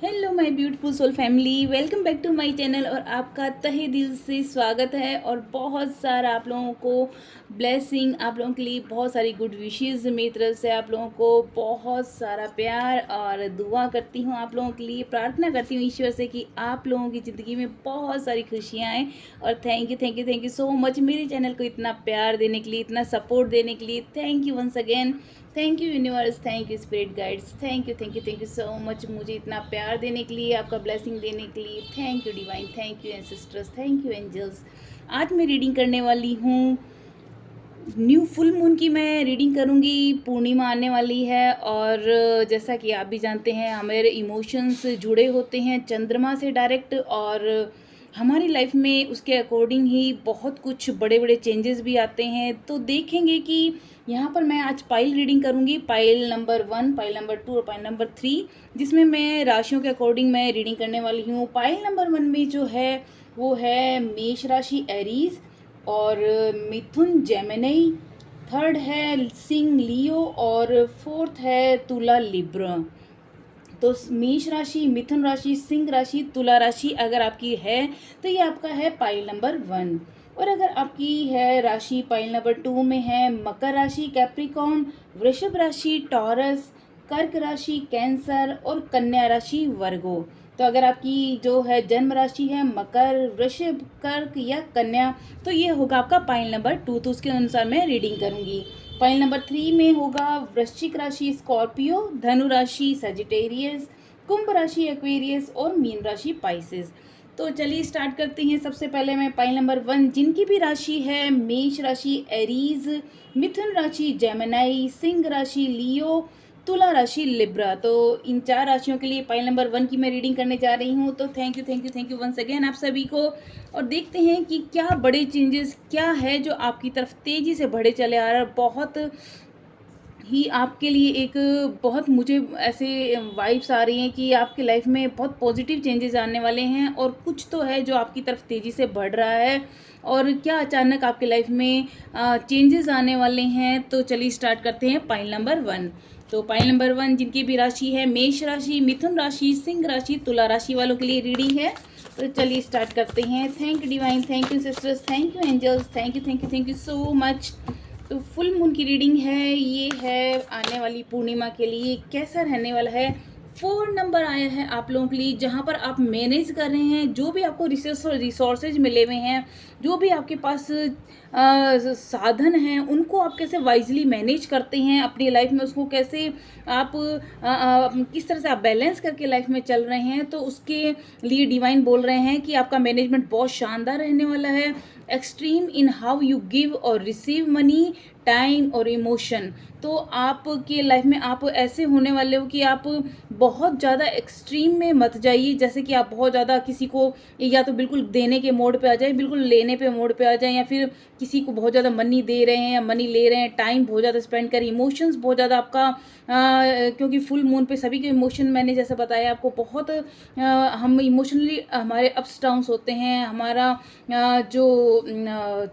Hello my beautiful soul family, welcome back to my channel. और आपका तहे दिल से स्वागत है और बहुत सारा आप लोगों को ब्लेसिंग, आप लोगों के लिए बहुत सारी गुड विशेज़ मेरी तरफ से। आप लोगों को बहुत सारा प्यार और दुआ करती हूँ, आप लोगों के लिए प्रार्थना करती हूँ ईश्वर से कि आप लोगों की ज़िंदगी में बहुत सारी खुशियाँ आएँ। और थैंक यू सो मच मेरे चैनल को इतना प्यार देने के लिए, इतना सपोर्ट देने के लिए। Thank you once again. Thank you universe, thank you spirit guides, thank you so much मुझे इतना प्यार देने के लिए, आपका ब्लेसिंग देने के लिए। Thank you divine, thank you ancestors, thank you angels. आज मैं रीडिंग करने वाली हूँ न्यू फुल मून की। मैं रीडिंग करूँगी, पूर्णिमा आने वाली है और जैसा कि आप भी जानते हैं हमारे इमोशंस जुड़े होते हैं चंद्रमा से डायरेक्ट, और हमारी लाइफ में उसके अकॉर्डिंग ही बहुत कुछ बड़े बड़े चेंजेस भी आते हैं। तो देखेंगे कि यहाँ पर मैं आज पाइल रीडिंग करूँगी, पाइल नंबर 1, पाइल नंबर 2 और पाइल नंबर 3, जिसमें मैं राशियों के अकॉर्डिंग मैं रीडिंग करने वाली हूँ। पाइल नंबर 1 में जो है वो है मेष राशि एरीज, और मिथुन जेमिनी, थर्ड है सिंह लियो, और फोर्थ है तुला लिब्रा। तो मेष राशि, मिथुन राशि, सिंह राशि, तुला राशि अगर आपकी है तो ये आपका है पाइल नंबर 1। और अगर आपकी है राशि पाइल नंबर 2 में है मकर राशि, कैप्रिकॉर्न, वृषभ राशि, टॉरस, कर्क राशि, कैंसर और कन्या राशि, वर्गो। तो अगर आपकी जो है जन्म राशि है मकर, वृषभ, कर्क या कन्या, तो ये होगा आपका पाइल नंबर 2। तो उसके अनुसार मैं रीडिंग करूंगी। पॉइंट नंबर 3 में होगा वृश्चिक राशि स्कॉर्पियो, धनु राशि सजिटेरियस, कुंभ राशि एक्वेरियस और मीन राशि पाइसेस। तो चलिए स्टार्ट करते हैं। सबसे पहले मैं पॉइंट नंबर 1 जिनकी भी राशि है मेष राशि एरीज, मिथुन राशि जेमिनी, सिंह राशि लियो, तुला राशि लिब्रा। तो इन 4 राशियों के लिए पाइल नंबर 1 की मैं रीडिंग करने जा रही हूँ। तो थैंक यू वंस अगेन आप सभी को। और देखते हैं कि क्या बड़े चेंजेस क्या है जो आपकी तरफ तेज़ी से बढ़े चले आ रहा है। बहुत ही आपके लिए एक बहुत मुझे ऐसे वाइब्स आ रही हैं कि आपकी लाइफ में बहुत पॉजिटिव चेंजेस आने वाले हैं, और कुछ तो है जो आपकी तरफ तेज़ी से बढ़ रहा है। और क्या अचानक आपकी लाइफ में चेंजेस आने वाले हैं। तो चलिए स्टार्ट करते हैं पाइल नंबर 1। तो पाइल नंबर 1 जिनकी भी राशि है मेष राशि, मिथुन राशि, सिंह राशि, तुला राशि वालों के लिए रीडिंग है। तो चलिए स्टार्ट करते हैं। Thank you divine, thank you sisters, thank you angels, thank you so much. तो फुल मून की रीडिंग है, ये है आने वाली पूर्णिमा के लिए कैसा रहने वाला है। 4 नंबर आया है आप लोगों के लिए, जहाँ पर आप मैनेज कर रहे हैं जो भी आपको रिसोर्सेज मिले हुए हैं, जो भी आपके पास साधन हैं, उनको आप कैसे वाइजली मैनेज करते हैं अपनी लाइफ में, उसको कैसे आप किस तरह से आप बैलेंस करके लाइफ में चल रहे हैं। तो उसके लिए डिवाइन बोल रहे हैं कि आपका मैनेजमेंट बहुत शानदार रहने वाला है। Extreme in how you give और रिसीव मनी, टाइम और इमोशन। तो आपके लाइफ में आप ऐसे होने वाले हो कि आप बहुत ज़्यादा एक्सट्रीम में मत जाइए, जैसे कि आप बहुत ज़्यादा किसी को या तो बिल्कुल देने के मोड पे आ जाए, बिल्कुल लेने पे मोड पे आ जाए, या फिर किसी को बहुत ज़्यादा मनी दे रहे हैं या मनी ले रहे हैं, टाइम बहुत ज़्यादा स्पेंड करें, इमोशंस बहुत ज़्यादा आपका क्योंकि फुल मून पे सभी के इमोशन मैंने जैसे बताया आपको बहुत हम इमोशनली हमारे अप्स डाउन्स होते हैं। हमारा जो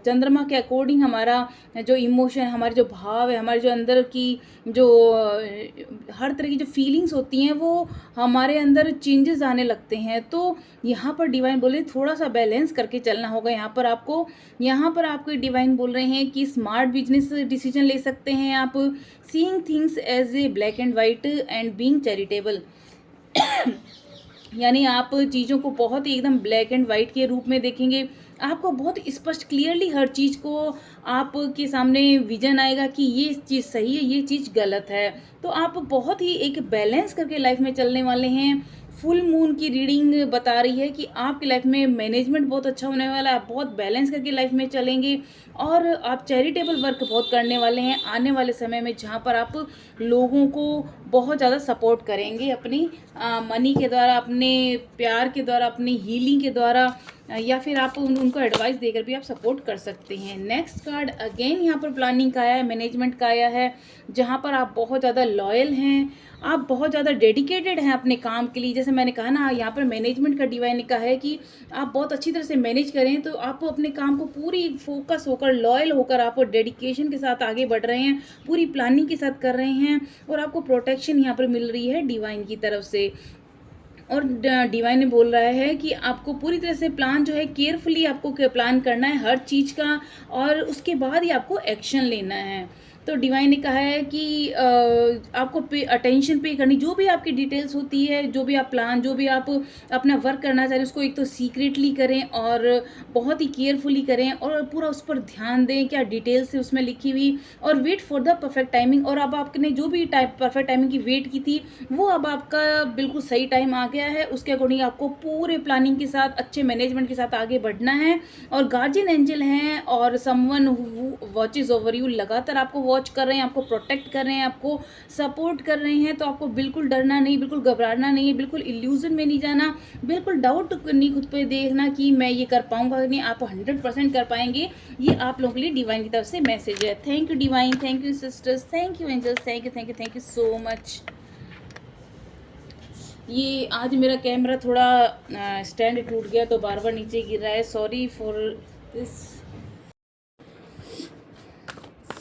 चंद्रमा के अकॉर्डिंग हमारा जो इमोशन, हमारे जो भाव है, हमारे जो अंदर की जो हर तरह की जो फीलिंग्स होती हैं वो हमारे अंदर चेंजेस आने लगते हैं। तो यहाँ पर डिवाइन बोले थोड़ा सा बैलेंस करके चलना होगा। यहाँ पर आपको डिवाइन बोल रहे हैं कि स्मार्ट बिजनेस डिसीजन ले सकते हैं आप, seeing things as a black and white and being charitable. यानी आप चीज़ों को बहुत ही एकदम ब्लैक एंड वाइट के रूप में देखेंगे। आपको बहुत स्पष्ट क्लियरली हर चीज़ को आपके सामने विजन आएगा कि ये चीज़ सही है, ये चीज़ गलत है। तो आप बहुत ही एक बैलेंस करके लाइफ में चलने वाले हैं। फुल मून की रीडिंग बता रही है कि आपकी लाइफ में मैनेजमेंट बहुत अच्छा होने वाला है, आप बहुत बैलेंस करके लाइफ में चलेंगे, और आप चैरिटेबल वर्क बहुत करने वाले हैं आने वाले समय में, जहाँ पर आप लोगों को बहुत ज़्यादा सपोर्ट करेंगे अपनी मनी के द्वारा, अपने प्यार के द्वारा, अपनी हीलिंग के द्वारा, या फिर आप उनको एडवाइस देकर भी आप सपोर्ट कर सकते हैं। नेक्स्ट कार्ड अगेन यहाँ पर प्लानिंग का आया है, मैनेजमेंट का आया है, जहाँ पर आप बहुत ज़्यादा लॉयल हैं, आप बहुत ज़्यादा डेडिकेटेड हैं अपने काम के लिए। जैसे मैंने कहा ना, यहाँ पर मैनेजमेंट का डिवाइन ने कहा है कि आप बहुत अच्छी तरह से मैनेज करें, तो आप अपने काम को पूरी फोकस होकर, लॉयल होकर, आप डेडिकेशन के साथ आगे बढ़ रहे हैं, पूरी प्लानिंग के साथ कर रहे हैं, और आपको प्रोटेक्शन यहाँ पर मिल रही है डिवाइन की तरफ से। और डिवाइन ने बोल रहा है कि आपको पूरी तरह से प्लान जो है केयरफुली आपको प्लान करना है हर चीज़ का, और उसके बाद ही आपको एक्शन लेना है। तो डिवाइन ने कहा है कि आपको अटेंशन पे करनी, जो भी आपकी डिटेल्स होती है, जो भी आप प्लान, जो भी आप अपना वर्क करना चाह रहे हैं, उसको एक तो सीक्रेटली करें और बहुत ही केयरफुली करें और पूरा उस पर ध्यान दें क्या डिटेल्स है उसमें लिखी हुई, और wait for the perfect timing. और अब आपने जो भी परफेक्ट टाइमिंग की वेट की थी वो अब आपका बिल्कुल सही टाइम आ गया है, उसके अकॉर्डिंग आपको पूरे प्लानिंग के साथ अच्छे मैनेजमेंट के साथ आगे बढ़ना है। और गार्जियन एंजल हैं और someone who watches over you, लगातार आपको वॉच कर रहे हैं, आपको प्रोटेक्ट कर रहे हैं, आपको सपोर्ट कर रहे हैं। तो आपको बिल्कुल डरना नहीं, बिल्कुल घबराना नहीं है, बिल्कुल इल्यूजन में नहीं जाना, बिल्कुल डाउट नहीं खुद पे देखना कि मैं ये कर पाऊंगा नहीं, आप 100% कर पाएंगे। ये आप लोगों के लिए डिवाइन की तरफ से मैसेज है। Thank you divine, thank you sisters, thank you angels, thank you thank you thank you so much. ये आज मेरा कैमरा थोड़ा स्टैंड टूट गया तो बार बार नीचे गिर रहा है, sorry for this,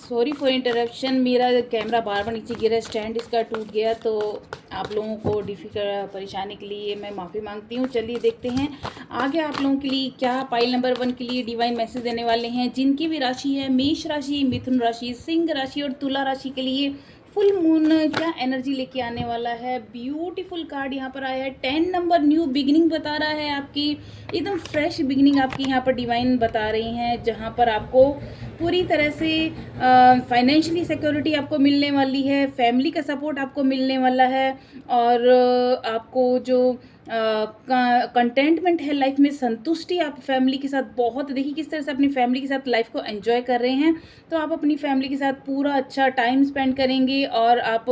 sorry for interruption. मेरा कैमरा बार बार नीचे गिरा, स्टैंड इसका टूट गया, तो आप लोगों को डिफिकल्ट परेशानी के लिए मैं माफ़ी मांगती हूँ। चलिए देखते हैं आगे आप लोगों के लिए क्या पाइल नंबर 1 के लिए डिवाइन मैसेज देने वाले हैं। जिनकी भी राशि है मेष राशि, मिथुन राशि, सिंह राशि और तुला राशि के लिए फुल मून क्या एनर्जी लेके आने वाला है। ब्यूटीफुल कार्ड यहाँ पर आया है, 10 नंबर न्यू बिगिनिंग बता रहा है, आपकी एकदम फ्रेश बिगिनिंग आपकी यहाँ पर डिवाइन बता रही हैं, जहाँ पर आपको पूरी तरह से फाइनेंशियली सिक्योरिटी आपको मिलने वाली है, फैमिली का सपोर्ट आपको मिलने वाला है, और आपको जो कंटेंटमेंट है लाइफ में, संतुष्टि आप फैमिली के साथ बहुत, देखिए किस तरह से अपनी फैमिली के साथ लाइफ को एंजॉय कर रहे हैं। तो आप अपनी फैमिली के साथ पूरा अच्छा टाइम स्पेंड करेंगे और आप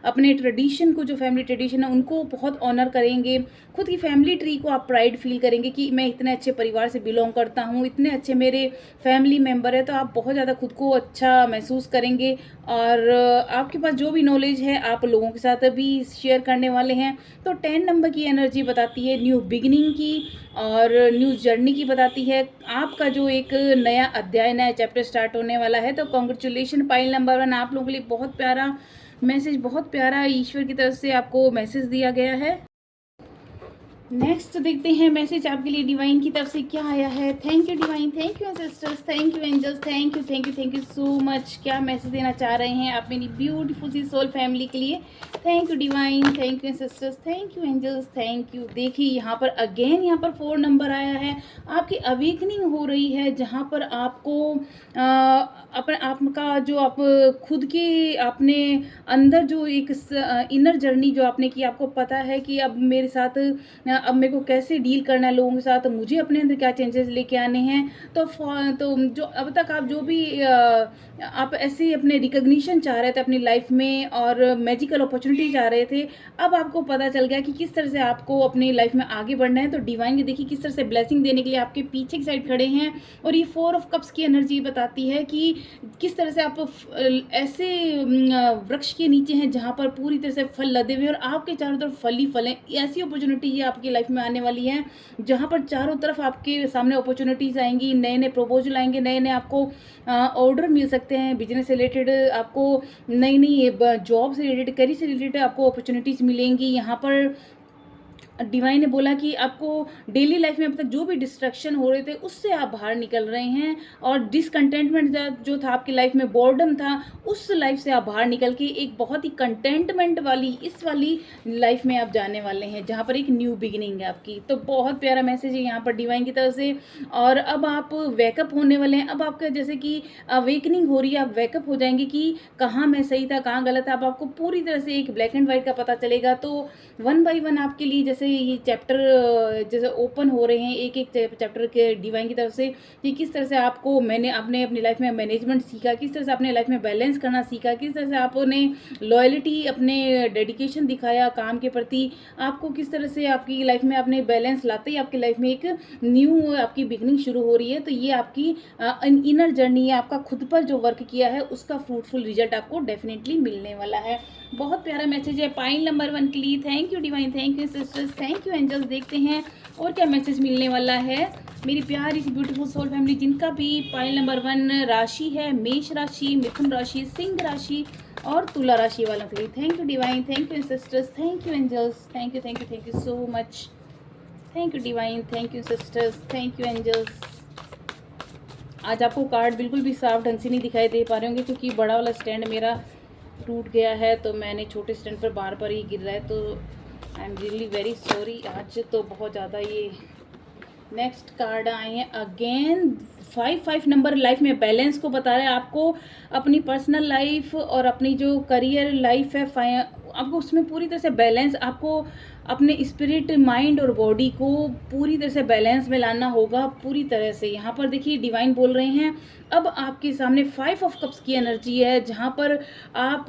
अपने ट्रेडिशन को, जो फैमिली ट्रेडिशन है उनको बहुत ऑनर करेंगे। खुद की फैमिली ट्री को आप प्राइड फील करेंगे कि मैं इतने अच्छे परिवार से बिलोंग करता हूँ, इतने अच्छे मेरे फैमिली मेम्बर है, तो आप बहुत ज़्यादा खुद को अच्छा महसूस करेंगे। और आपके पास जो भी नॉलेज है आप लोगों के साथ भी शेयर करने वाले हैं। तो 10 नंबर की एनर्जी बताती है न्यू बिगिनिंग की और न्यू जर्नी की बताती है, आपका जो एक नया अध्याय, नया चैप्टर स्टार्ट होने वाला है। तो कॉन्ग्रेचुलेशन पाइल नंबर 1, आप लोगों के लिए बहुत प्यारा मैसेज, बहुत प्यारा ईश्वर की तरफ से आपको मैसेज दिया गया है। नेक्स्ट देखते हैं मैसेज आपके लिए डिवाइन की तरफ से क्या आया है। Thank you divine, thank you sisters, thank you angels, thank you thank you thank you so much. क्या मैसेज देना चाह रहे हैं आप मेरी ब्यूटीफुल सी सोल फैमिली के लिए। Thank you divine, thank you sisters, thank you angels, thank you. देखिए यहाँ पर अगेन यहाँ पर 4 नंबर आया है, आपकी अवेकनिंग हो रही है, जहाँ पर आपको अपने आप का जो आप खुद के अपने अंदर जो एक इनर जर्नी जो आपने की, आपको पता है कि अब मेरे साथ अब मेरे को कैसे डील करना है लोगों के साथ, मुझे अपने अंदर क्या चेंजेस लेके आने हैं। तो जो अब तक आप जो भी आप ऐसे अपने रिकग्निशन चाह रहे थे अपनी लाइफ में और मैजिकल अपॉर्चुनिटी चाह रहे थे, अब आपको पता चल गया कि किस तरह से आपको अपनी लाइफ में आगे बढ़ना है। तो डिवाइन देखिए किस तरह से ब्लेसिंग देने के लिए आपके पीछे की साइड खड़े हैं। और ये 4 ऑफ कप्स की एनर्जी बताती है कि किस तरह से आप ऐसे वृक्ष के नीचे हैं जहाँ पर पूरी तरह से फल लदे हुए हैं और आपके चारों तरफ फल ही फल हैं। ऐसी अपॉर्चुनिटी ये आपकी लाइफ में आने वाली है जहाँ पर चारों तरफ आपके सामने अपॉर्चुनिटीज़ आएंगी, नए नए प्रपोजल आएंगे, नए नए आपको ऑर्डर मिल सकते हैं, बिजनेस से रिलेटेड आपको नई नई जॉब से रिलेटेड, करियर से रिलेटेड आपको अपॉर्चुनिटीज़ मिलेंगी। यहाँ पर डिवाइन ने बोला कि आपको डेली लाइफ में अब तक जो भी डिस्ट्रैक्शन हो रहे थे उससे आप बाहर निकल रहे हैं, और डिसकंटेंटमेंट जो था आपकी लाइफ में, बोर्डम था, उस लाइफ से आप बाहर निकल के एक बहुत ही कंटेंटमेंट वाली इस वाली लाइफ में आप जाने वाले हैं जहाँ पर एक न्यू बिगिनिंग है आपकी। तो बहुत प्यारा मैसेज है यहाँ पर डिवाइन की तरफ से। और अब आप वेकअप होने वाले हैं, अब आपका जैसे कि अवेकनिंग हो रही है, आप वेकअप हो जाएंगे कि कहाँ मैं सही था कहाँ गलत था, अब आपको पूरी तरह से एक ब्लैक एंड वाइट का पता चलेगा। तो 1 बाय 1 आपके लिए जैसे ये चैप्टर जैसे ओपन हो रहे हैं, एक एक चैप्टर के डिवाइन की तरफ से, कि किस तरह से आपको मैंने आपने अपनी लाइफ में मैनेजमेंट सीखा, किस तरह से अपने लाइफ में बैलेंस करना सीखा, किस तरह से आपने लॉयल्टी, अपने डेडिकेशन दिखाया काम के प्रति, आपको किस तरह से आपकी लाइफ में आपने बैलेंस लाते ही आपकी लाइफ में एक न्यू आपकी बिगनिंग शुरू हो रही है। तो ये आपकी इनर जर्नी है, आपका खुद पर जो वर्क किया है उसका फ्रूटफुल रिजल्ट आपको डेफिनेटली मिलने वाला है। बहुत प्यारा मैसेज है पाइल नंबर 1 के लिए। Thank you divine, thank you sisters, thank you angels. देखते हैं और क्या मैसेज मिलने वाला है मेरी प्यारी सी ब्यूटीफुल सोल फैमिली, जिनका भी पाइल नंबर 1 राशि है मेष राशि, मिथुन राशि, सिंह राशि और तुला राशि वालों के लिए, thank you divine, thank you sisters, thank you angels, thank you so much, thank you divine, thank you sisters, thank you angels. आज आपको कार्ड बिल्कुल भी साफ ढंग से नहीं दिखाई दे पा रहे होंगे क्योंकि बड़ा वाला स्टैंड मेरा टूट गया है, तो मैंने छोटे स्टैंड पर बार बार ही गिर रहा है, तो I am really very sorry. आज तो बहुत ज़्यादा ये नेक्स्ट कार्ड आए हैं अगेन 5 नंबर लाइफ में बैलेंस को बता रहा है आपको। अपनी पर्सनल लाइफ और अपनी जो करियर लाइफ है आपको उसमें पूरी तरह से बैलेंस, आपको अपने स्पिरिट, माइंड और बॉडी को पूरी तरह से बैलेंस में लाना होगा पूरी तरह से। यहाँ पर देखिए डिवाइन बोल रहे हैं अब आपके सामने 5 ऑफ कप्स की एनर्जी है, जहाँ पर आप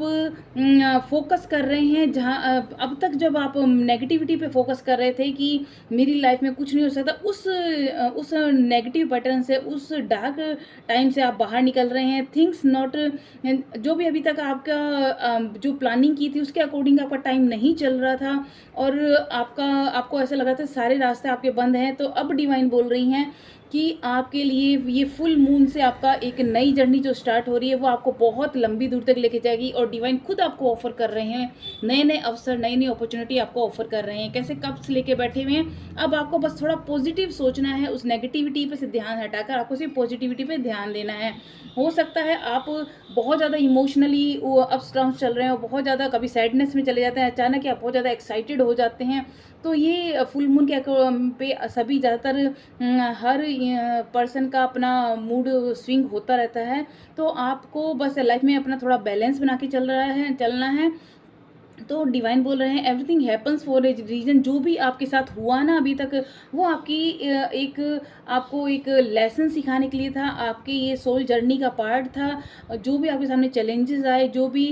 फोकस कर रहे हैं, जहाँ अब तक जब आप नेगेटिविटी पे फोकस कर रहे थे कि मेरी लाइफ में कुछ नहीं हो सकता, उस नेगेटिव पैटर्न से, उस डार्क टाइम से आप बाहर निकल रहे हैं। थिंग्स नॉट, जो भी अभी तक आपका जो प्लानिंग की थी उसके अकॉर्डिंग आपका टाइम नहीं चल रहा था और आपको ऐसा लग रहा था सारे रास्ते आपके बंद हैं, तो अब डिवाइन बोल रही हैं कि आपके लिए ये फुल मून से आपका एक नई जर्नी जो स्टार्ट हो रही है वो आपको बहुत लंबी दूर तक लेके जाएगी और डिवाइन खुद आपको ऑफर कर रहे हैं नए नए अवसर, नई नई अपॉर्चुनिटी आपको ऑफर कर रहे हैं। कैसे कप्स लेके बैठे हुए हैं, अब आपको बस थोड़ा पॉजिटिव सोचना है, उस नेगेटिविटी पे से ध्यान हटाकर आपको सिर्फ पॉजिटिविटी पे ध्यान देना है। हो सकता है आप बहुत ज़्यादा इमोशनली अप्स डाउन्स चल रहे हैं और बहुत ज़्यादा कभी सैडनेस में चले जाते हैं, अचानक आप बहुत ज़्यादा एक्साइटेड हो जाते हैं, तो ये फुल मून के पे सभी ज़्यादातर हर पर्सन का अपना मूड स्विंग होता रहता है, तो आपको बस लाइफ में अपना थोड़ा बैलेंस बना के चलना है। तो डिवाइन बोल रहे हैं everything happens for a reason. जो भी आपके साथ हुआ ना अभी तक, वो आपको एक लेसन सिखाने के लिए था, आपके ये सोल जर्नी का पार्ट था। जो भी आपके सामने चैलेंजेस आए, जो भी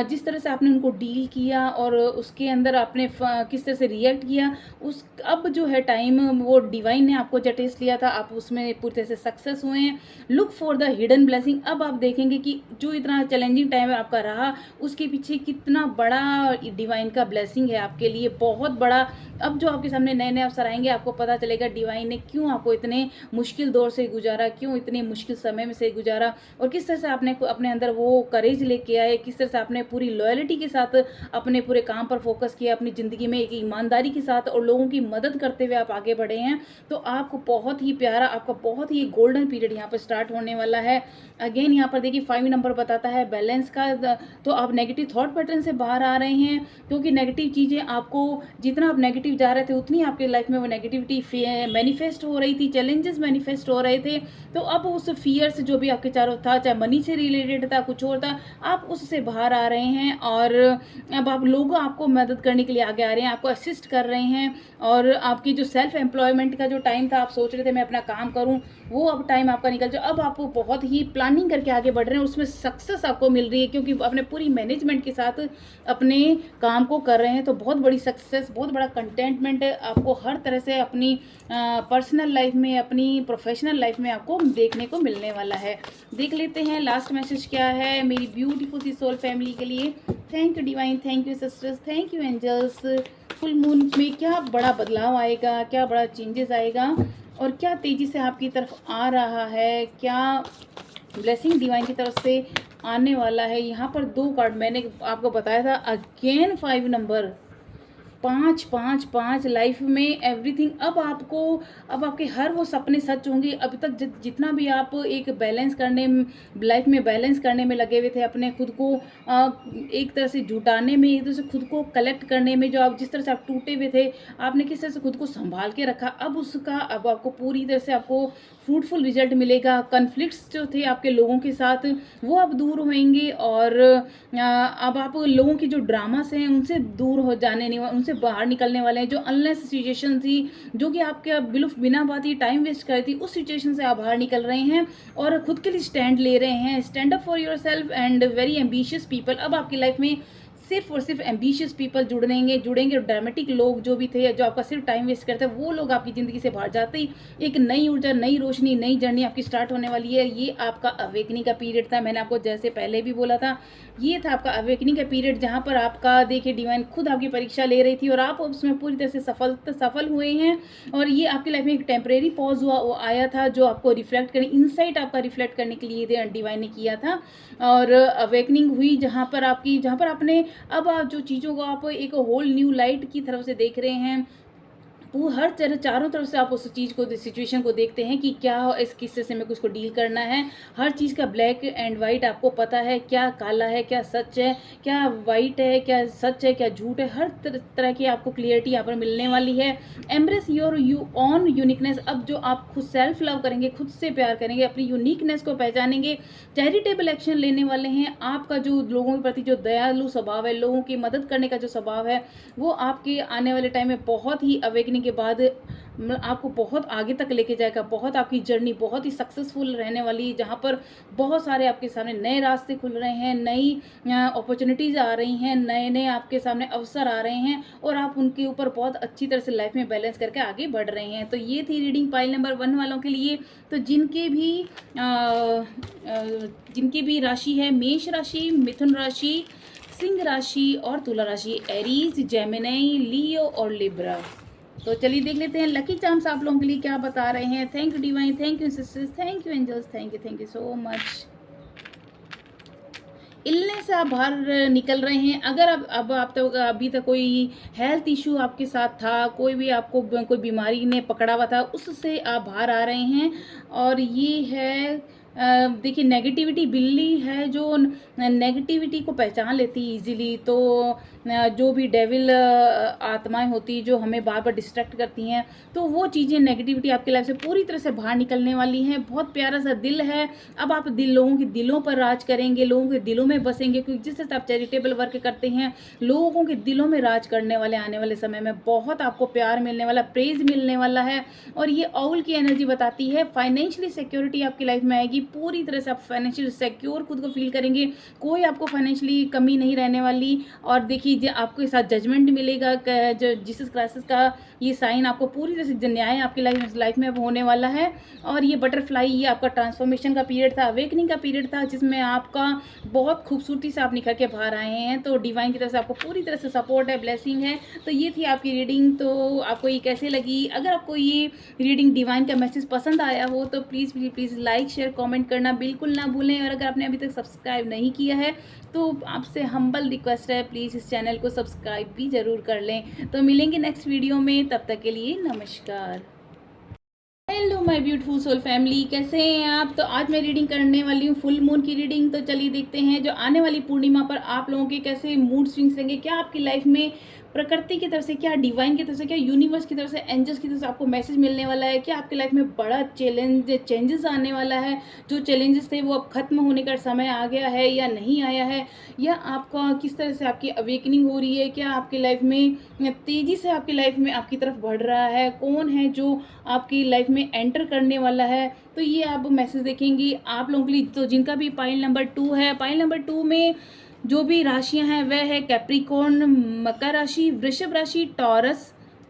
जिस तरह से आपने उनको डील किया और उसके अंदर आपने किस तरह से रिएक्ट किया, उस अब जो है टाइम वो डिवाइन ने आपको जो टेस्ट लिया था, आप उसमें पूरी तरह से सक्सेस हुए हैं। Look for the hidden blessing. अब आप देखेंगे कि जो इतना चैलेंजिंग टाइम आपका रहा उसके पीछे कितना बड़ा डिवाइन का ब्लेसिंग है आपके लिए, बहुत बड़ा। अब जो आपके सामने नए नए अवसर आएंगे, आपको पता चलेगा डिवाइन ने क्यों आपको इतने मुश्किल दौर से गुजारा, क्यों इतने मुश्किल समय में से गुजारा और किस तरह से आपने अपने अंदर वो करेज लेके आए, किस तरह से आपने पूरी लॉयल्टी के साथ अपने पूरे काम पर फोकस किया, अपनी ज़िंदगी में एक ईमानदारी के साथ और लोगों की मदद करते हुए आप आगे बढ़े हैं। तो आपको बहुत ही प्यारा, आपका बहुत ही गोल्डन पीरियड यहाँ पर स्टार्ट होने वाला है। अगेन यहाँ पर देखिए 5 नंबर बताता है बैलेंस का, तो आप नेगेटिव थॉट पैटर्न से बाहर आ रहे हैं, क्योंकि नेगेटिव चीज़ें आपको, जितना आप नेगेटिव जा रहे थे उतनी आपके लाइफ में वो नेगेटिविटी मैनिफेस्ट हो रही थी, चैलेंजेस मैनिफेस्ट हो रहे थे। तो अब उस फियर से जो भी आपके चारों था, चाहे मनी से रिलेटेड था, कुछ और था, आप उससे बाहर आ रहे हैं और अब आप लोग आपको मदद करने के लिए आगे आ रहे हैं, आपको असिस्ट कर रहे हैं। और आपकी जो सेल्फ एम्प्लॉयमेंट का जो टाइम था, आप सोच रहे थे मैं अपना काम करूं, वो अब टाइम आपका निकल जाए। अब आप बहुत ही प्लानिंग करके आगे बढ़ रहे हैं, उसमें सक्सेस आपको मिल रही है क्योंकि अपने पूरी मैनेजमेंट के साथ अपने काम को कर रहे हैं। तो बहुत बड़ी सक्सेस, बहुत बड़ा कंटेंटमेंट आपको हर तरह से अपनी पर्सनल लाइफ में, अपनी प्रोफेशनल लाइफ में आपको देखने को मिलने वाला है। देख लेते हैं लास्ट मैसेज क्या है मेरी ब्यूटीफुल सी सोल फैमिली के लिए। Thank you divine, thank you sisters, thank you angels. Full moon में क्या बड़ा बदलाव आएगा, क्या बड़ा चेंजेस आएगा और क्या तेज़ी से आपकी तरफ आ रहा है, क्या ब्लेसिंग डिवाइन की तरफ से आने वाला है। यहाँ पर 2 कार्ड मैंने आपको बताया था, अगेन 5 नंबर, 5 लाइफ में एवरीथिंग। अब आपके हर वो सपने सच होंगे। अभी तक जितना भी आप एक बैलेंस करने, लाइफ में बैलेंस करने में लगे हुए थे, अपने खुद को एक तरह से जुटाने में, एक तरह से खुद को कलेक्ट करने में, जो आप जिस तरह से आप टूटे हुए थे, आपने किस तरह से खुद को संभाल के रखा, अब आपको पूरी तरह से आपको फ्रूटफुल रिजल्ट मिलेगा। कन्फ्लिक्ट्स जो थे आपके लोगों के साथ, वो अब दूर होंगे और अब आप लोगों की जो ड्रामास हैं उनसे दूर हो जाने नहीं, उनसे बाहर निकलने वाले हैं। जो अनलेस सिचुएशन थी, जो कि आपके बिना बात ही टाइम वेस्ट कर थी, उस सिचुएशन से आप बाहर निकल रहे हैं और खुद के लिए स्टैंड ले रहे हैं। Stand up for your self and very ambitious people. अब आपकी लाइफ में सिर्फ और सिर्फ एम्बिशियस पीपल जुड़ेंगे और ड्रामेटिक लोग जो भी थे, जो आपका सिर्फ टाइम वेस्ट करते हैं, वो लोग आपकी ज़िंदगी से बाहर जाते ही एक नई ऊर्जा, नई रोशनी, नई जर्नी आपकी स्टार्ट होने वाली है। ये आपका अवेकनिंग का पीरियड था। मैंने आपको जैसे पहले भी बोला था, ये था आपका अवेकनिंग का पीरियड, जहाँ पर आपका देखिए डिवाइन खुद आपकी परीक्षा ले रही थी और आप उसमें पूरी तरह से सफल हुए हैं। और ये आपकी लाइफ में एक टेम्परेरी पॉज हुआ वो आया था, जो आपको रिफ्लेक्ट करने, इनसाइट आपका रिफ्लेक्ट करने के लिए डिवाइन ने किया था। और अवेकनिंग हुई जहाँ पर आपने अब आप जो चीज़ों को आप एक होल न्यू लाइट की तरफ से देख रहे हैं, वो हर तरह चारों तरफ से आप उस चीज़ को, सिचुएशन को देखते हैं कि क्या इस किस्से से मेरे को उसको डील करना है। हर चीज़ का ब्लैक एंड वाइट आपको पता है, क्या काला है, क्या सच है, क्या वाइट है, क्या सच है, क्या झूठ है। हर तरह की आपको क्लियरिटी यहाँ पर मिलने वाली है। Embrace your on uniqueness. अब जो आप खुद सेल्फ लव करेंगे, खुद से प्यार करेंगे, अपनी यूनिकनेस को पहचानेंगे, चैरिटेबल एक्शन लेने वाले हैं। आपका जो लोगों के प्रति जो दयालु स्वभाव है, लोगों की मदद करने का जो स्वभाव है, वो आपके आने वाले टाइम में बहुत ही अवेकनिंग के बाद आपको बहुत आगे तक लेके जाएगा। बहुत आपकी जर्नी बहुत ही सक्सेसफुल रहने वाली, जहाँ पर बहुत सारे आपके सामने नए रास्ते खुल रहे हैं, नई अपॉर्चुनिटीज़ आ रही हैं, नए नए आपके सामने अवसर आ रहे हैं और आप उनके ऊपर बहुत अच्छी तरह से लाइफ में बैलेंस करके आगे बढ़ रहे हैं। तो ये थी रीडिंग पाइल नंबर 1 वालों के लिए। तो जिनकी भी राशि है, मेष राशि, मिथुन राशि, सिंह राशि और तुला राशि, एरीज, जेमिनी, लियो और लिब्रा। तो चलिए देख लेते हैं लकी चार्म्स आप लोगों के लिए क्या बता रहे हैं। Thank you divine, thank you sisters, thank you angels, thank you so much. Illness से आप बाहर निकल रहे हैं। अगर आप तक अभी तक कोई हेल्थ इशू आपके साथ था, कोई भी आपको कोई बीमारी ने पकड़ा हुआ था, उससे आप बाहर आ रहे हैं। और ये है देखिए नेगेटिविटी, बिल्ली है जो नेगेटिविटी को पहचान लेती है इजीली। तो जो भी डेविल आत्माएं होती जो हमें बार बार डिस्ट्रैक्ट करती हैं, तो वो चीज़ें, नेगेटिविटी आपकी लाइफ से पूरी तरह से बाहर निकलने वाली हैं। बहुत प्यारा सा दिल है। अब आप लोगों के दिलों पर राज करेंगे, लोगों के दिलों में बसेंगे, क्योंकि जिस तरह आप चैरिटेबल वर्क करते हैं, लोगों के दिलों में राज करने वाले आने वाले समय में बहुत आपको प्यार मिलने वाला, प्रेज मिलने वाला है। और ये ऑल की एनर्जी बताती है फाइनेंशियली सिक्योरिटी आपकी लाइफ में आएगी। पूरी तरह से आप फाइनेंशियल सिक्योर खुद को फील करेंगे, कोई आपको फाइनेंशियली कमी नहीं रहने वाली। और देखिए आपके साथ जजमेंट मिलेगा, जो जीसस क्राइस्ट का ये साइन आपको पूरी तरह से न्याय आपकी लाइफ में अब होने वाला है। और ये बटरफ्लाई, ये आपका ट्रांसफॉर्मेशन का पीरियड था, अवेकनिंग का पीरियड था, जिसमें आपका बहुत खूबसूरती से आप निखर के बाहर आए हैं। तो डिवाइन की तरफ से आपको पूरी तरह से सपोर्ट है, ब्लेसिंग है। तो ये थी आपकी रीडिंग। तो आपको ये कैसे लगी? अगर आपको ये रीडिंग डिवाइन का मैसेज पसंद आया हो तो प्लीज़ लाइक, शेयर, कमेंट करना बिल्कुल ना भूलें। और अगर आपने अभी तक सब्सक्राइब नहीं किया है तो आपसे हम्बल रिक्वेस्ट है, प्लीज़ इस चैनल को सब्सक्राइब भी ज़रूर कर लें। तो मिलेंगे नेक्स्ट वीडियो में, तब तक के लिए नमस्कार। Hello my beautiful soul family, कैसे हैं आप? तो आज मैं रीडिंग करने वाली हूँ फुल मून की रीडिंग। तो चलिए देखते हैं जो आने वाली पूर्णिमा पर आप लोगों के कैसे मूड स्विंग्स रहेंगे, क्या आपकी लाइफ में प्रकृति की तरफ से, क्या डिवाइन की तरफ से, क्या यूनिवर्स की तरफ से, एंजल्स की तरफ से आपको मैसेज मिलने वाला है। क्या आपकी लाइफ में बड़ा चेंजेस आने वाला है, जो चैलेंजेस थे वो अब खत्म होने का समय आ गया है या नहीं आया है, या आपका किस तरह से आपकी अवेकनिंग हो रही है, क्या आपकी लाइफ में तेज़ी से आपकी लाइफ में आपकी तरफ बढ़ रहा है, कौन है जो आपकी लाइफ में एंटर करने वाला है। तो ये आप मैसेज देखेंगी आप लोगों के लिए। तो जिनका भी पाइल नंबर 2 है, पाइल नंबर 2 में जो भी राशियां हैं वह है कैप्रिकॉर्न, मकर राशि, वृषभ राशि, टॉरस,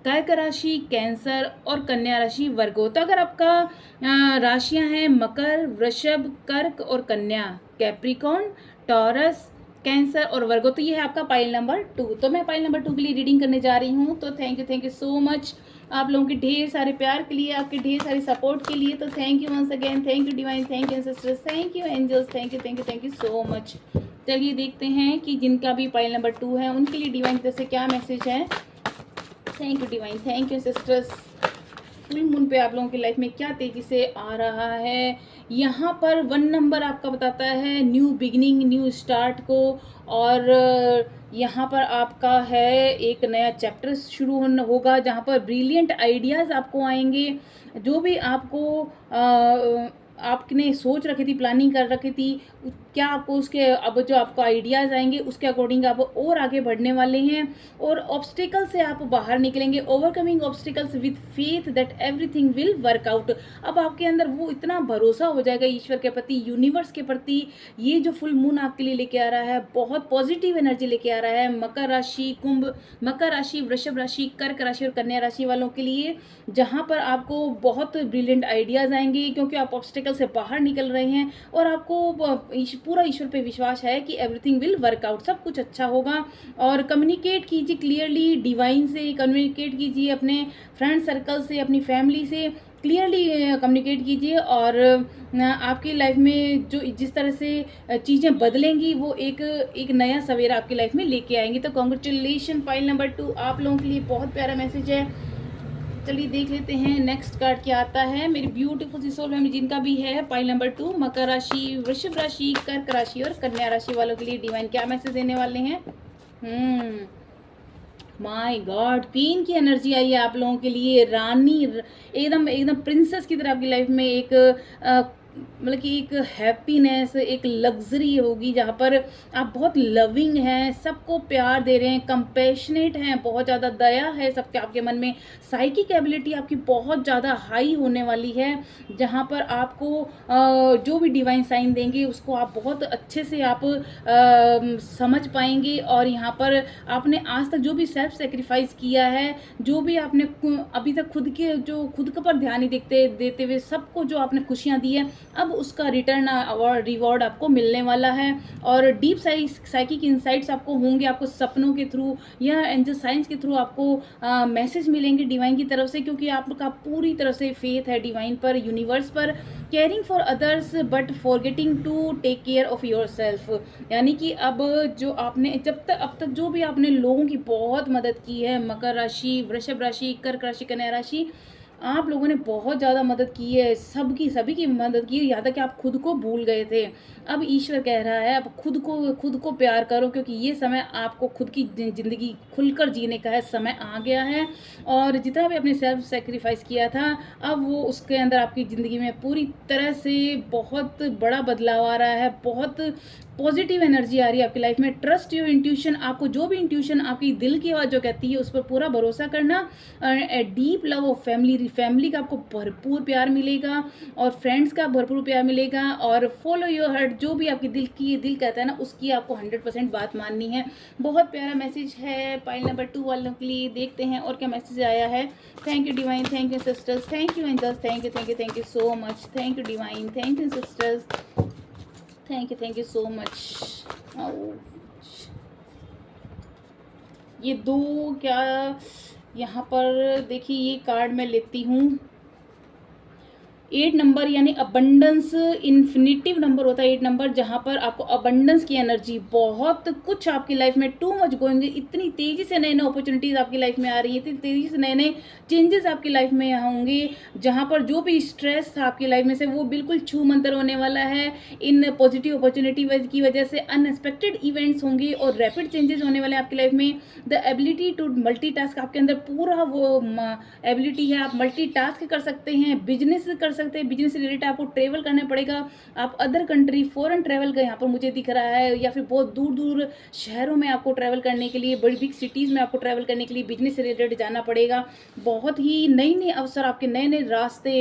कर्क राशि, कैंसर और कन्या राशि, वर्गो। तो अगर आपका राशियां हैं मकर, वृषभ, कर्क और कन्या, कैप्रिकॉर्न, टॉरस, कैंसर और वर्गो, तो ये है आपका पाइल नंबर 2। तो मैं पाइल नंबर 2 के लिए रीडिंग करने जा रही हूँ। तो थैंक यू सो मच आप लोगों के ढेर सारे प्यार के लिए, आपके ढेर सारे सपोर्ट के लिए। तो thank you once again, thank you divine, thank you sisters, thank you angels, thank you so much. चलिए देखते हैं कि जिनका भी पाइल नंबर 2 है उनके लिए डिवाइन की तरफ से क्या मैसेज है। Thank you divine, thank you sisters. Full moon पे आप लोगों की लाइफ में क्या तेजी से आ रहा है। यहाँ पर 1 नंबर आपका बताता है न्यू बिगिनिंग, न्यू स्टार्ट को। और यहाँ पर आपका है एक नया चैप्टर शुरू होगा, जहाँ पर ब्रिलियंट आइडियाज़ आपको आएंगे। जो भी आपको आपने सोच रखी थी, प्लानिंग कर रखी थी, क्या आपको उसके अब जो आपको आइडियाज़ आएंगे उसके अकॉर्डिंग आप और आगे बढ़ने वाले हैं और ऑब्स्टिकल से आप बाहर निकलेंगे। Overcoming obstacles with faith that everything will work out. अब आपके अंदर वो इतना भरोसा हो जाएगा ईश्वर के प्रति, यूनिवर्स के प्रति। ये जो फुल मून आपके लिए लेके आ रहा है बहुत पॉजिटिव एनर्जी लेके आ रहा है। मकर राशि, कुंभ, मकर राशि, वृषभ राशि, कर्क राशि और कन्या राशि वालों के लिए, जहाँ पर आपको बहुत ब्रिलियंट आइडियाज़ आएंगे क्योंकि आप ऑब्स्टिकल से बाहर निकल रहे हैं और आपको पूरा ईश्वर पे विश्वास है कि एवरीथिंग विल वर्क आउट, सब कुछ अच्छा होगा। और कम्युनिकेट कीजिए क्लियरली, डिवाइन से कम्युनिकेट कीजिए, अपने फ्रेंड सर्कल से, अपनी फैमिली से क्लियरली कम्युनिकेट कीजिए और आपकी लाइफ में जो जिस तरह से चीज़ें बदलेंगी वो एक नया सवेरा आपकी लाइफ में लेके आएंगी। तो कॉन्ग्रेचुलेशन, पाइल नंबर 2 आप लोगों के लिए बहुत प्यारा मैसेज है। चलिए देख लेते हैं नेक्स्ट कार्ड क्या आता है। मेरी ब्यूटीफुल सी सोल फैमिली जिनका भी है पाइल नंबर 2, मकर राशि, वृषभ राशि, कर्क राशि और कन्या राशि वालों के लिए डिवाइन क्या मैसेज देने वाले हैं। माय गॉड, क्वीन की एनर्जी आई है आप लोगों के लिए। रानी, एकदम एकदम प्रिंसेस की तरह आपकी लाइफ में एक मतलब कि एक हैप्पीनेस, एक लग्जरी होगी जहाँ पर आप बहुत लविंग हैं, सबको प्यार दे रहे हैं, कंपैशनेट हैं, बहुत ज़्यादा दया है सबके आपके मन में। साइकिक एबिलिटी आपकी बहुत ज़्यादा हाई होने वाली है, जहाँ पर आपको जो भी डिवाइन साइन देंगे उसको आप बहुत अच्छे से आप समझ पाएंगे। और यहाँ पर आपने आज तक जो भी सेल्फ सेक्रीफाइस किया है, जो भी आपने अभी तक खुद के पर ध्यान नहीं देते हुए सबको जो आपने खुशियाँ दी है, अब उसका रिटर्न रिवॉर्ड आपको मिलने वाला है। और डीप साइकिक इंसाइट्स आपको होंगे, आपको सपनों के थ्रू या एंजल साइंस के थ्रू आपको मैसेज मिलेंगे डिवाइन की तरफ से, क्योंकि आपका पूरी तरह से फेथ है डिवाइन पर, यूनिवर्स पर। Caring for others but forgetting to take care of yourself, यानी कि अब जो आपने अब तक जो भी आपने लोगों की बहुत मदद की है, मकर राशि, वृषभ राशि, कर्क राशि, कन्या राशि, आप लोगों ने बहुत ज़्यादा मदद की है, सभी की मदद की, यहाँ तक कि आप खुद को भूल गए थे। अब ईश्वर कह रहा है अब खुद को प्यार करो, क्योंकि ये समय आपको खुद की ज़िंदगी खुलकर जीने का है, समय आ गया है। और जितना भी आपने सेल्फ सेक्रीफाइस किया था, अब वो उसके अंदर आपकी ज़िंदगी में पूरी तरह से बहुत बड़ा बदलाव आ रहा है, बहुत पॉजिटिव एनर्जी आ रही है आपकी लाइफ में। ट्रस्ट योर इंट्यूशन, आपको जो भी इंट्यूशन आपकी दिल की आवाज़ जो कहती है उस पर पूरा भरोसा करना। डीप लव ऑफ फैमिली का आपको भरपूर प्यार मिलेगा और फ्रेंड्स का भरपूर प्यार मिलेगा। और फॉलो योर हार्ट, जो भी आपकी दिल कहता है ना, उसकी आपको 100% बात माननी है। बहुत प्यारा मैसेज है पाइल नंबर 2 वालों के लिए। देखते हैं और क्या मैसेज आया है। Thank you divine, thank you sisters, thank you angels, thank you so much, thank you divine, thank you sisters, thank you so much. ये दो क्या यहाँ पर देखिए, ये कार्ड मैं लेती हूँ 8 नंबर, यानी अबंडेंस, इन्फिनिटिव नंबर होता है 8 नंबर, जहाँ पर आपको अबंडेंस की एनर्जी, बहुत कुछ आपकी लाइफ में टू मच गोइंग, इतनी तेज़ी से नए नए अपॉर्चुनिटीज़ आपकी लाइफ में आ रही है, इतनी तेज़ी से नए नए चेंजेस आपकी लाइफ में होंगे, जहाँ पर जो भी स्ट्रेस था आपकी लाइफ में से वो बिल्कुल छू मंतर होने वाला है। इन पॉजिटिव अपॉर्चुनिटी की वजह से अनएक्सपेक्टेड इवेंट्स होंगे और रैपिड चेंजेस होने वाले आपकी लाइफ में। द एबिलिटी टू मल्टीटास्क, आपके अंदर पूरा वो एबिलिटी है, आप मल्टीटास्क कर सकते हैं, बिजनेस कर सकते हैं, बिजनेस से रिलेटेड आपको ट्रेवल करना पड़ेगा, आप अदर कंट्री फॉरेन ट्रेवल का यहाँ पर मुझे दिख रहा है, या फिर बहुत दूर दूर शहरों में आपको ट्रैवल करने के लिए, बड़ी बिग सिटीज़ में आपको ट्रैवल करने के लिए बिजनेस से रिलेटेड जाना पड़ेगा। बहुत ही नई नई अवसर, आपके नए नए रास्ते,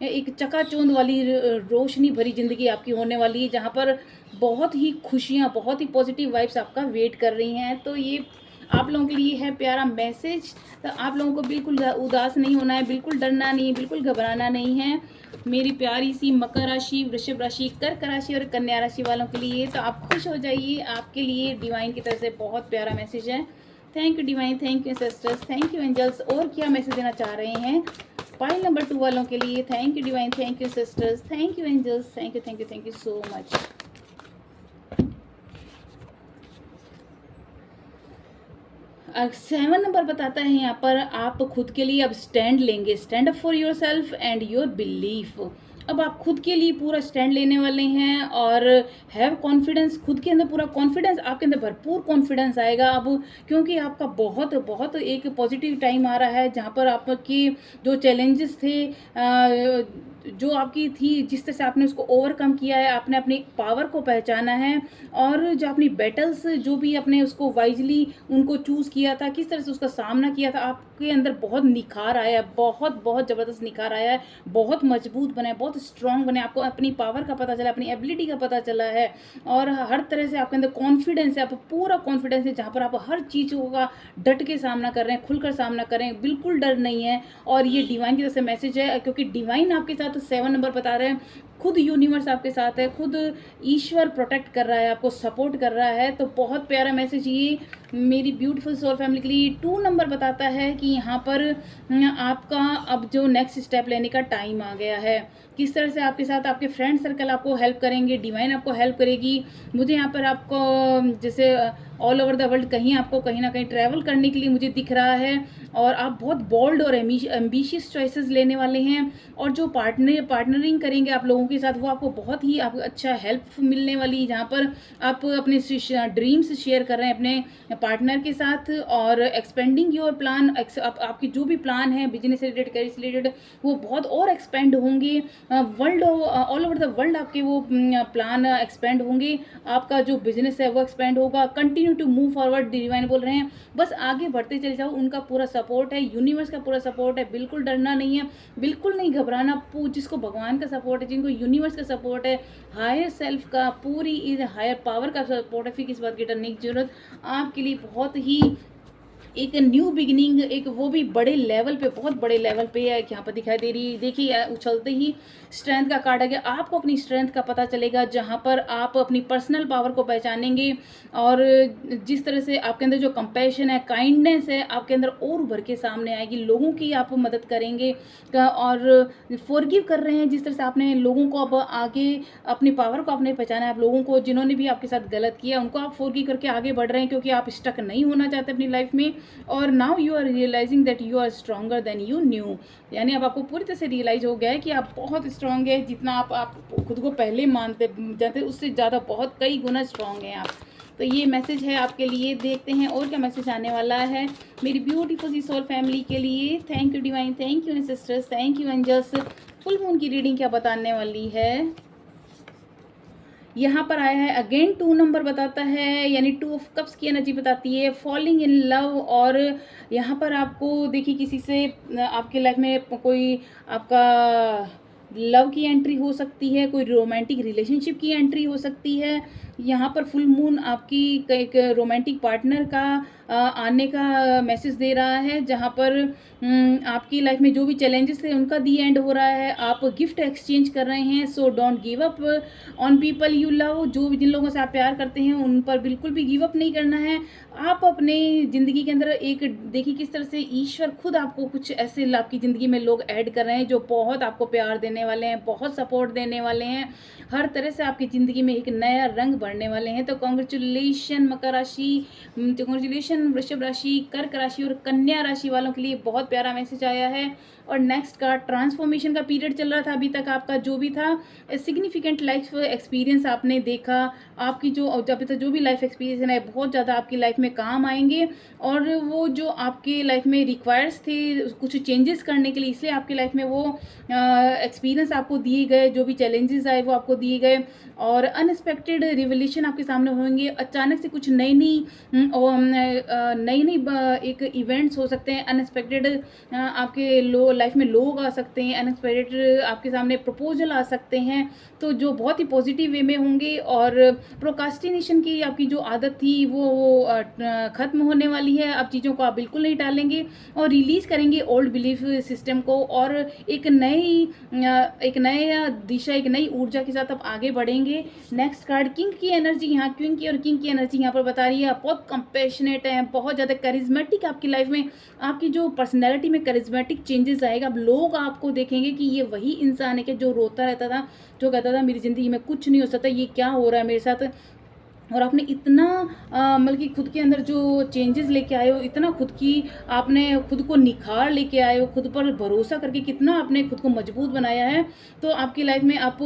एक चकाचौंध वाली रोशनी भरी ज़िंदगी आपकी होने वाली है, जहाँ पर बहुत ही खुशियाँ, बहुत ही पॉजिटिव वाइब्स आपका वेट कर रही हैं। तो ये आप लोगों के लिए है प्यारा मैसेज। तो आप लोगों को बिल्कुल उदास नहीं होना है, बिल्कुल डरना नहीं है, बिल्कुल घबराना नहीं है। मेरी प्यारी सी मकर राशि, वृषभ राशि, कर्क राशि और कन्या राशि वालों के लिए तो आप खुश हो जाइए, आपके लिए डिवाइन की तरफ से बहुत प्यारा मैसेज है। Thank you divine, thank you sisters, thank you angels. और क्या मैसेज देना चाह रहे हैं पाइल नंबर 2 वालों के लिए। Thank you divine, thank you sisters, thank you angels, thank you so much. 7 number बताता है यहाँ पर, आप खुद के लिए अब स्टैंड लेंगे, stand up for your self and your belief. अब आप खुद के लिए पूरा स्टैंड लेने वाले हैं और हैव कॉन्फिडेंस, खुद के अंदर पूरा कॉन्फिडेंस, आपके अंदर भरपूर कॉन्फिडेंस आएगा अब, क्योंकि आपका बहुत बहुत एक पॉजिटिव टाइम आ रहा है, जहाँ पर आपकी जो चैलेंजेस थे, जो आपकी थी, जिस तरह से आपने उसको ओवरकम किया है, आपने अपनी पावर को पहचाना है और जो अपनी बैटल्स जो भी आपने उसको वाइजली उनको चूज़ किया था, किस तरह से उसका सामना किया था, आपके अंदर बहुत निखार आया है, बहुत बहुत ज़बरदस्त निखार आया है, बहुत मजबूत बने, बहुत स्ट्रांग बने, आपको अपनी पावर का पता चला, अपनी एबिलिटी का पता चला है और हर तरह से आपके अंदर कॉन्फिडेंस है, आप पूरा कॉन्फिडेंस है, जहाँ पर आप हर चीज़ों का डट के सामना कर रहे हैं, खुलकर सामना कर रहे हैं, बिल्कुल डर नहीं है। और ये डिवाइन की तरफ से मैसेज है, क्योंकि डिवाइन आपके साथ 7 नंबर बता रहे हैं, खुद यूनिवर्स आपके साथ है, खुद ईश्वर प्रोटेक्ट कर रहा है, आपको सपोर्ट कर रहा है। तो बहुत प्यारा मैसेज ये मेरी ब्यूटीफुल सोल फैमिली के लिए 2 नंबर बताता है कि यहाँ पर आपका अब जो नेक्स्ट स्टेप लेने का टाइम आ गया है। किस तरह से आपके साथ आपके फ्रेंड सर्कल आपको हेल्प करेंगे, डिवाइन आपको हेल्प करेगी। मुझे यहाँ पर आपको जैसे ऑल ओवर द वर्ल्ड कहीं आपको कहीं ना कहीं ट्रैवल करने के लिए मुझे दिख रहा है और आप बहुत बोल्ड और एम्बिशियस चॉइसेस लेने वाले हैं और जो पार्टनरिंग करेंगे आप लोगों के साथ वो आपको बहुत ही अच्छा हेल्प मिलने वाली, जहाँ पर आप अपने ड्रीम्स शेयर कर रहे हैं अपने पार्टनर के साथ और एक्सपेंडिंग योर प्लान, आपके जो भी प्लान है बिजनेस से रिलेटेड, करियर से रिलेटेड, वो बहुत और एक्सपेंड होंगे। World all over the world आपके वो प्लान एक्सपेंड होंगे, आपका जो बिजनेस है वो एक्सपेंड होगा। Continue to move forward, divine बोल रहे हैं, बस आगे बढ़ते चले जाओ, उनका पूरा सपोर्ट है, यूनिवर्स का पूरा सपोर्ट है, बिल्कुल डरना नहीं है, बिल्कुल नहीं घबराना। जिसको भगवान का सपोर्ट है, जिनको यूनिवर्स का सपोर्ट है, हायर सेल्फ का, पूरी हायर पावर का सपोर्ट है, फिर किस बात की डरने की जरूरत। आपके लिए बहुत ही एक न्यू बिगिनिंग, एक वो भी बड़े लेवल पे, बहुत बड़े लेवल पे है यहाँ पर दिखाई दे रही है। देखिए उछलते ही स्ट्रेंथ का कार्ड आ गया, आपको अपनी स्ट्रेंथ का पता चलेगा, जहाँ पर आप अपनी पर्सनल पावर को पहचानेंगे और जिस तरह से आपके अंदर जो कंपैशन है, काइंडनेस है, आपके अंदर और उभर के सामने आएगी। लोगों की आप मदद करेंगे और फॉरगिव कर रहे हैं, जिस तरह से आपने लोगों को अब आगे अपनी पावर को आपने पहचाना है, आप लोगों को जिन्होंने भी आपके साथ गलत किया उनको आप फॉरगिव करके आगे बढ़ रहे हैं, क्योंकि आप स्टक नहीं होना चाहते अपनी लाइफ में। और now you are realising that you are stronger than you knew, यानी अब आपको पूरी तरह से रियलाइज हो गया है कि आप बहुत स्ट्रांग है, जितना आप खुद को पहले मानते जाते उससे ज़्यादा बहुत कई गुना स्ट्रांग हैं आप। तो ये मैसेज है आपके लिए, देखते हैं और क्या मैसेज आने वाला है मेरी ब्यूटीफुल सी सोल फैमिली के लिए। Thank you divine, thank you sisters, thank you angels. Full moon की रीडिंग क्या बताने वाली है, यहाँ पर आया है अगेन 2 नंबर बताता है, यानी 2 ऑफ कप्स की एनर्जी बताती है, फॉलिंग इन लव। और यहाँ पर आपको देखिए किसी से आपके लाइफ में कोई आपका लव की एंट्री हो सकती है, कोई रोमांटिक रिलेशनशिप की एंट्री हो सकती है। यहाँ पर फुल मून आपकी एक रोमांटिक पार्टनर का आने का मैसेज दे रहा है, जहाँ पर आपकी लाइफ में जो भी चैलेंजेस थे उनका दी एंड हो रहा है, आप गिफ्ट एक्सचेंज कर रहे हैं। So don't give up on people you love, जो जिन लोगों से आप प्यार करते हैं उन पर बिल्कुल भी गिव अप नहीं करना है। आप अपने ज़िंदगी के अंदर एक देखिए किस तरह से ईश्वर खुद आपको कुछ ऐसे आपकी ज़िंदगी में लोग ऐड कर रहे हैं जो बहुत आपको प्यार देने वाले हैं, बहुत सपोर्ट देने वाले हैं, हर तरह से आपकी ज़िंदगी में एक नया रंग भरने वाले हैं। तो कॉन्ग्रेचुलेशन मकर राशि, कॉन्ग्रेचुलेशन वृषभ राशि, कर्क राशि और कन्या राशि वालों के लिए बहुत प्यारा मैसेज आया है। और नेक्स्ट का ट्रांसफॉर्मेशन का पीरियड चल रहा था अभी तक आपका, जो भी था सिग्निफिकेंट लाइफ एक्सपीरियंस आपने देखा, आपकी जो अभी तक जो भी लाइफ एक्सपीरियंस है बहुत ज़्यादा आपकी लाइफ में काम आएंगे। और वो जो आपके लाइफ में रिक्वायर्स थे कुछ चेंजेस करने के लिए, इसलिए आपकी लाइफ में वो एक्सपीरियंस आपको दिए गए, जो भी चैलेंजेस आए वो आपको दिए गए। और अनएक्सपेक्टेड रिवोल्यूशन आपके सामने होंगे, अचानक से कुछ नई नई एक इवेंट्स हो सकते हैं, अनएक्सपेक्टेड आपके लाइफ में लोग आ सकते हैं, अनएक्सपेक्टेड आपके सामने प्रपोजल आ सकते हैं, तो जो बहुत ही पॉजिटिव वे में होंगे। और प्रोकास्टिनेशन की आपकी जो आदत थी वो ख़त्म होने वाली है, अब चीज़ों को आप बिल्कुल नहीं टालेंगे और रिलीज़ करेंगे ओल्ड बिलीफ सिस्टम को, और एक नया दिशा, एक नई ऊर्जा के साथ आप आगे बढ़ेंगे। नेक्स्ट कार्ड किंग की एनर्जी, यहाँ क्वीन की और किंग की एनर्जी यहाँ पर बता रही है, आप बहुत कंपैशनेट हैं, बहुत ज़्यादा करिज्मेटिक आपकी लाइफ में, आपकी जो पर्सनैलिटी में करिज्मेटिक चेंजेस आएगा। अब लोग आपको देखेंगे कि ये वही इंसान है कि जो रोता रहता था, जो कहता था मेरी ज़िंदगी में कुछ नहीं हो सकता, ये क्या हो रहा है मेरे साथ, और आपने इतना मतलब कि खुद के अंदर जो चेंजेस लेके आए हो, इतना खुद की आपने खुद को निखार लेके आए हो, खुद पर भरोसा करके कितना आपने खुद को मजबूत बनाया है। तो आपकी लाइफ में आप